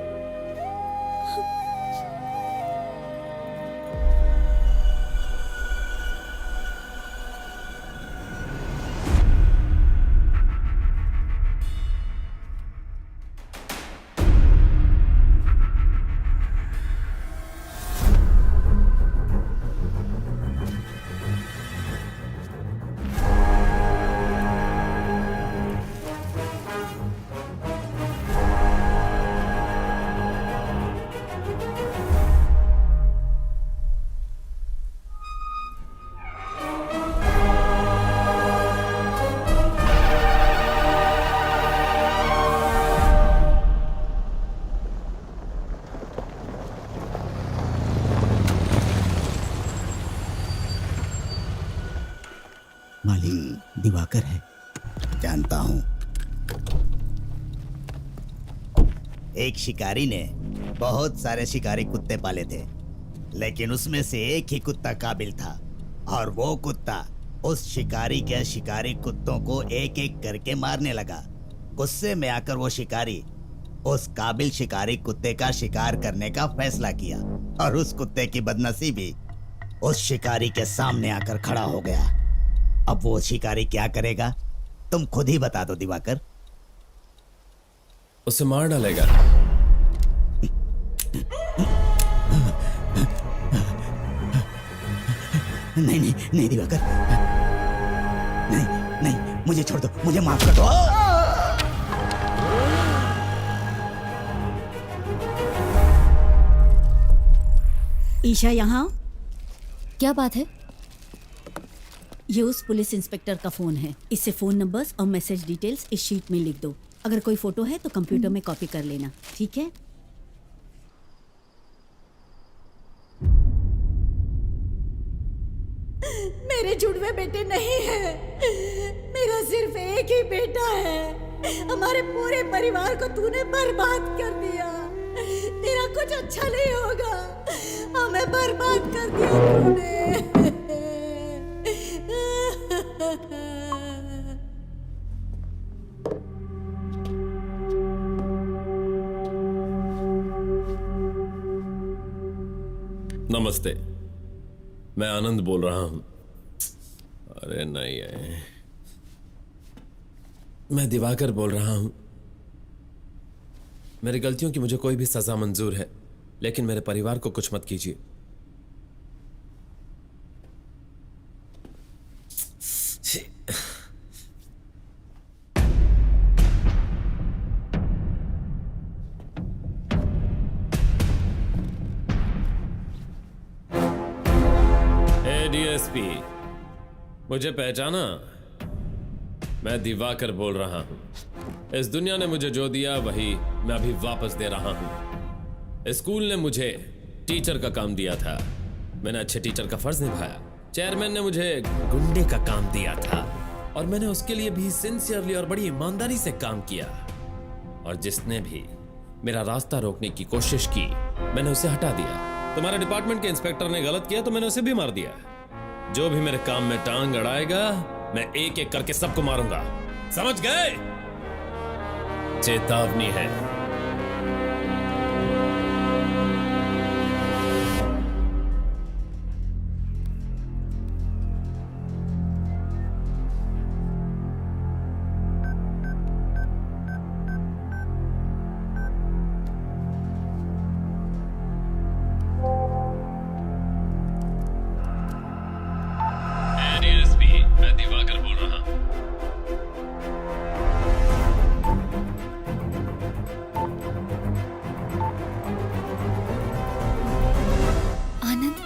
मालिक दिवाकर है। जानता हूं। एक शिकारी ने बहुत सारे शिकारी कुत्ते पाले थे, लेकिन उसमें से एक ही कुत्ता काबिल था, और वो कुत्ता उस शिकारी के शिकारी कुत्तों को एक एक करके मारने लगा। गुस्से में आकर वो शिकारी उस काबिल शिकारी कुत्ते का शिकार करने का फैसला किया, और उस कुत्ते की बदनसीबी उस शिकारी के सामने आकर खड़ा हो गया। अब वो शिकारी क्या करेगा, तुम खुद ही बता दो दिवाकर। उसे मार डालेगा। नहीं नहीं नहीं दिवाकर, नहीं नहीं, मुझे छोड़ दो, मुझे माफ कर दो। ईशा यहाँ। क्या बात है? ये उस पुलिस इंस्पेक्टर का फोन है। इससे फोन नंबर्स और मैसेज डिटेल्स इस शीट में लिख दो। अगर कोई फोटो है तो कंप्यूटर में कॉपी कर लेना, ठीक है? मेरे जुड़वे बेटे नहीं है, मेरा सिर्फ एक ही बेटा है। हमारे पूरे परिवार को तूने बर्बाद कर दिया। तेरा कुछ अच्छा नहीं होगा, हमें बर्बाद कर दिया तूने। नमस्ते, मैं आनंद बोल रहा हूं। अरे नहीं है, मैं दिवाकर बोल रहा हूं। मेरी गलतियों की मुझे कोई भी सजा मंजूर है, लेकिन मेरे परिवार को कुछ मत कीजिए। डीएसपी, मुझे पहचाना? मैं दिवाकर बोल रहा हूं। इस दुनिया ने मुझे जो दिया वही मैं अभी वापस दे रहा हूं। स्कूल ने मुझे टीचर का काम दिया था, मैंने अच्छे टीचर का फर्ज निभाया। चेयरमैन ने मुझे गुंडे का काम दिया था, और मैंने उसके लिए भी सिंसियरली और बड़ी ईमानदारी से काम किया। और जिसने भी मेरा रास्ता रोकने की कोशिश की, मैंने उसे हटा दिया। तुम्हारे डिपार्टमेंट के इंस्पेक्टर ने गलत किया तो मैंने उसे भी मार दिया। जो भी मेरे काम में टांग अड़ाएगा, मैं एक एक करके सबको मारूंगा। समझ गए? चेतावनी है। मैं दिवाकर बोल रहा हूं। आनंद,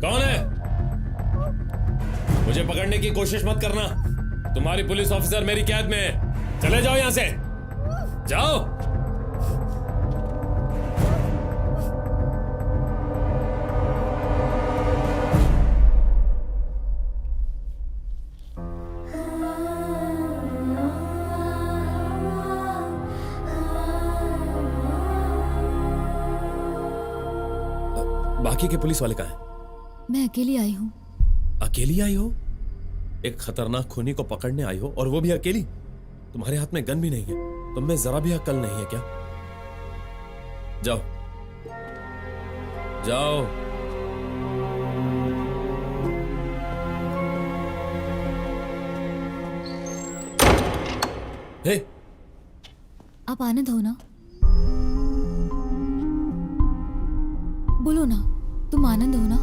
कौन है? मुझे पकड़ने की कोशिश मत करना। तुम्हारी पुलिस ऑफिसर मेरी कैद में है। चले जाओ यहां से, जाओ। बाकी के पुलिस वाले कहाँ हैं? मैं अकेली आई हूँ। अकेली आई हो? एक खतरनाक खूनी को पकड़ने आई हो, और वो भी अकेली? तुम्हारे हाथ में गन भी नहीं है, तुम में जरा भी अक्ल नहीं है क्या? जाओ जाओ। हे, आप आनंद हो ना? बोलो ना, तुम आनंद हो ना?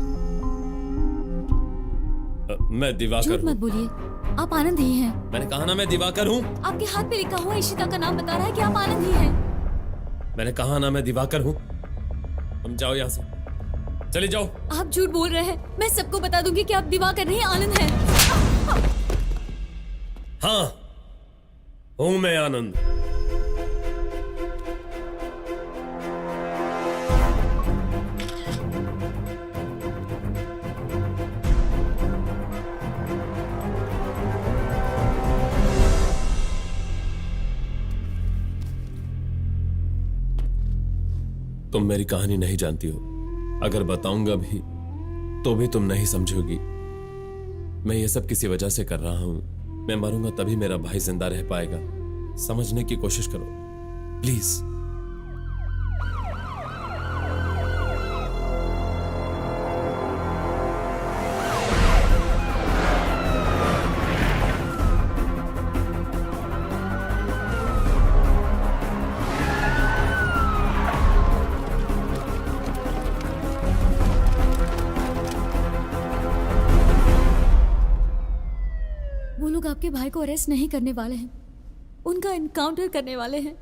मैं दिवाकर झूठ हूँ। मत बोलिए, आप आनंद ही हैं। मैंने कहा ना मैं दिवाकर हूँ। आपके हाथ पे लिखा हुआ इशिता का नाम बता रहा है कि आप आनंद ही हैं। मैंने कहा ना मैं दिवाकर हूँ। तुम जाओ यहाँ से, चले जाओ। आप झूठ बोल रहे हैं। मैं सबको बता दूंगी कि आप दिवाकर नहीं आनंद हैं। हाँ, हूँ मैं आनंद। तुम मेरी कहानी नहीं जानती हो। अगर बताऊंगा भी तो भी तुम नहीं समझोगी। मैं ये सब किसी वजह से कर रहा हूं। मैं मरूंगा तभी मेरा भाई जिंदा रह पाएगा। समझने की कोशिश करो प्लीज। वो लोग आपके भाई को अरेस्ट नहीं करने वाले हैं, उनका एनकाउंटर करने वाले हैं।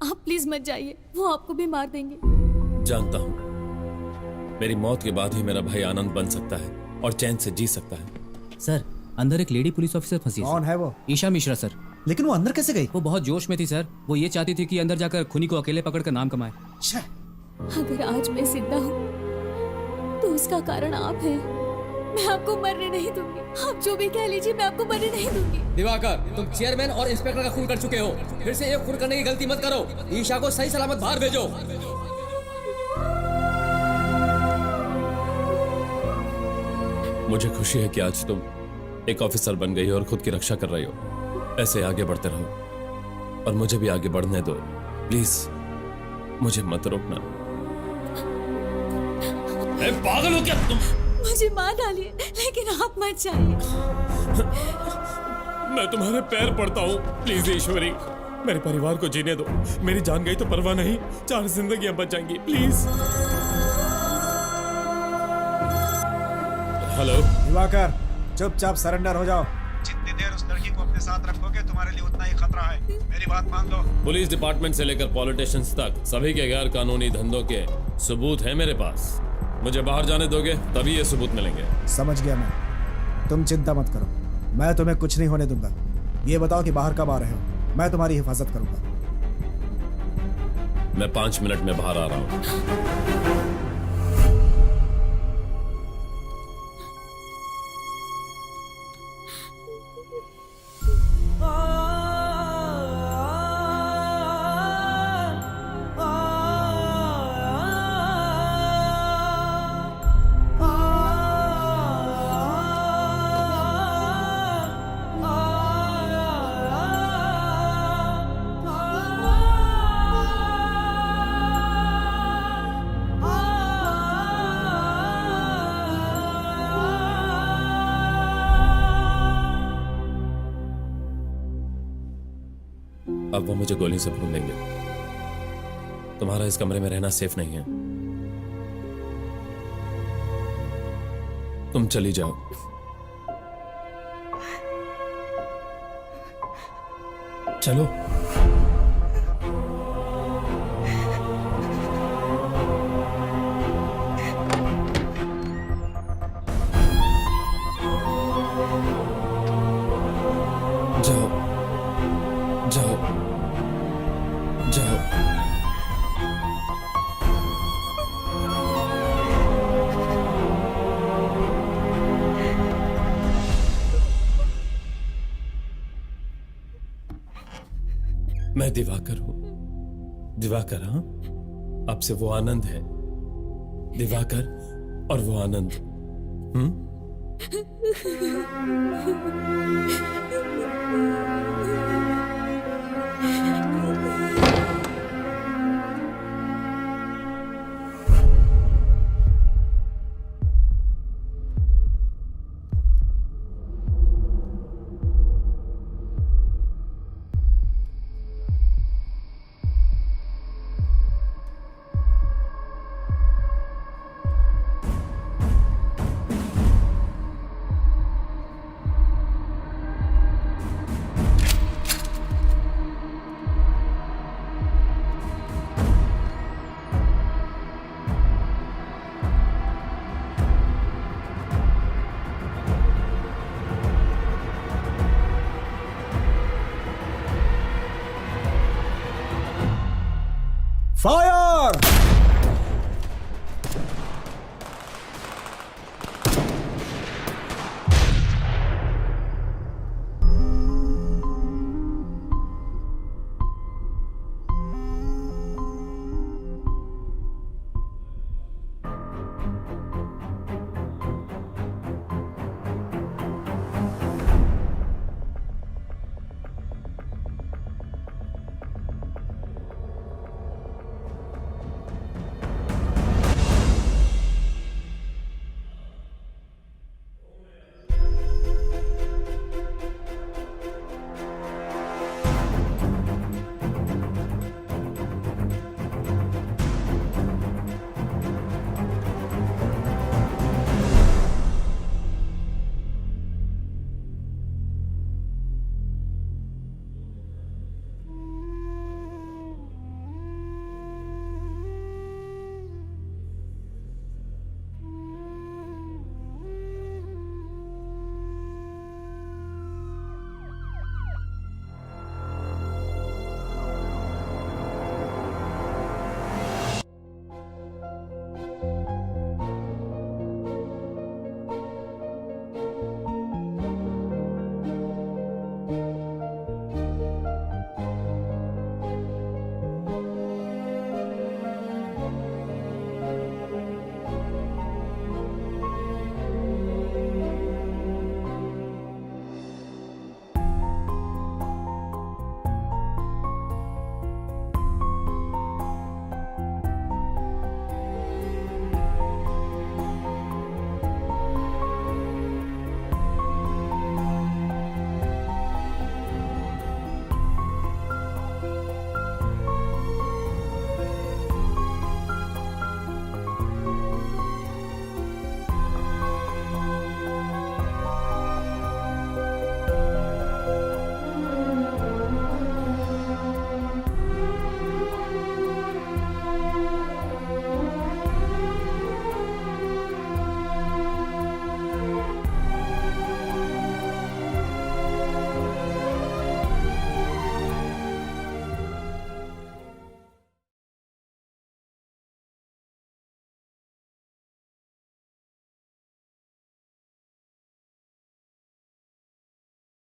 आप प्लीज मत जाइए, वो आपको भी मार देंगे। जानता हूं, मेरी मौत के बाद ही मेरा भाई आनंद बन सकता है और चैन से जी सकता है। सर, अंदर एक लेडी पुलिस ऑफिसर फंसी है। कौन है वो? ईशा मिश्रा सर। लेकिन वो अंदर कैसे गई? वो बहुत जोश में थी सर। वो ये चाहती थी कि अंदर जाकर खुनी को अकेले पकड़कर नाम कमाए। अगर आज मैं जिंदा हूँ तो उसका कारण आप हैं। मैं आपको मरने नहीं दूंगी। आप जो भी कह लीजिए, मैं आपको मरने नहीं दूंगी। दिवाकर, तुम चेयरमैन और इंस्पेक्टर का खून कर चुके हो। फिर से एक खून करने की गलती मत करो। ईशा को सही सलामत बाहर भेजो। मुझे खुशी है कि आज तुम एक ऑफिसर बन गई हो और खुद की रक्षा कर रही हो। ऐसे आगे बढ़ते रहो और मुझे भी आगे बढ़ने दो। प्लीज मुझे मत रोकना। पागल हो क्या तुम? मुझे मार डालिए, लेकिन आप मत जाइए। मैं तुम्हारे पैर पड़ता हूँ, प्लीज ईश्वरी, मेरे परिवार को जीने दो। मेरी जान गई तो परवाह नहीं, 4 जिंदगियां बच जाएंगी, प्लीज। हेलो दिवाकर, चुपचाप सरेंडर हो जाओ। जितनी देर उस लड़की को अपने साथ रखोगे तुम्हारे लिए उतना ही खतरा है। मेरी बात मान लो। पुलिस डिपार्टमेंट से लेकर पॉलिटिशियंस तक सभी के गैर कानूनी धंधों के सबूत है मेरे पास। मुझे बाहर जाने दोगे तभी ये सबूत मिलेंगे। समझ गया मैं, तुम चिंता मत करो, मैं तुम्हें कुछ नहीं होने दूंगा। ये बताओ कि बाहर कब आ रहे हो? मैं तुम्हारी हिफाजत करूंगा। मैं 5 मिनट में बाहर आ रहा हूं। अब वो मुझे गोली से भून देंगे। तुम्हारा इस कमरे में रहना सेफ नहीं है। तुम चली जाओ। चलो। जाओ जाओ जाओ। मैं दिवाकर हूं। दिवाकर, हाँ, अब से वो आनंद है। दिवाकर और वो आनंद। फायर!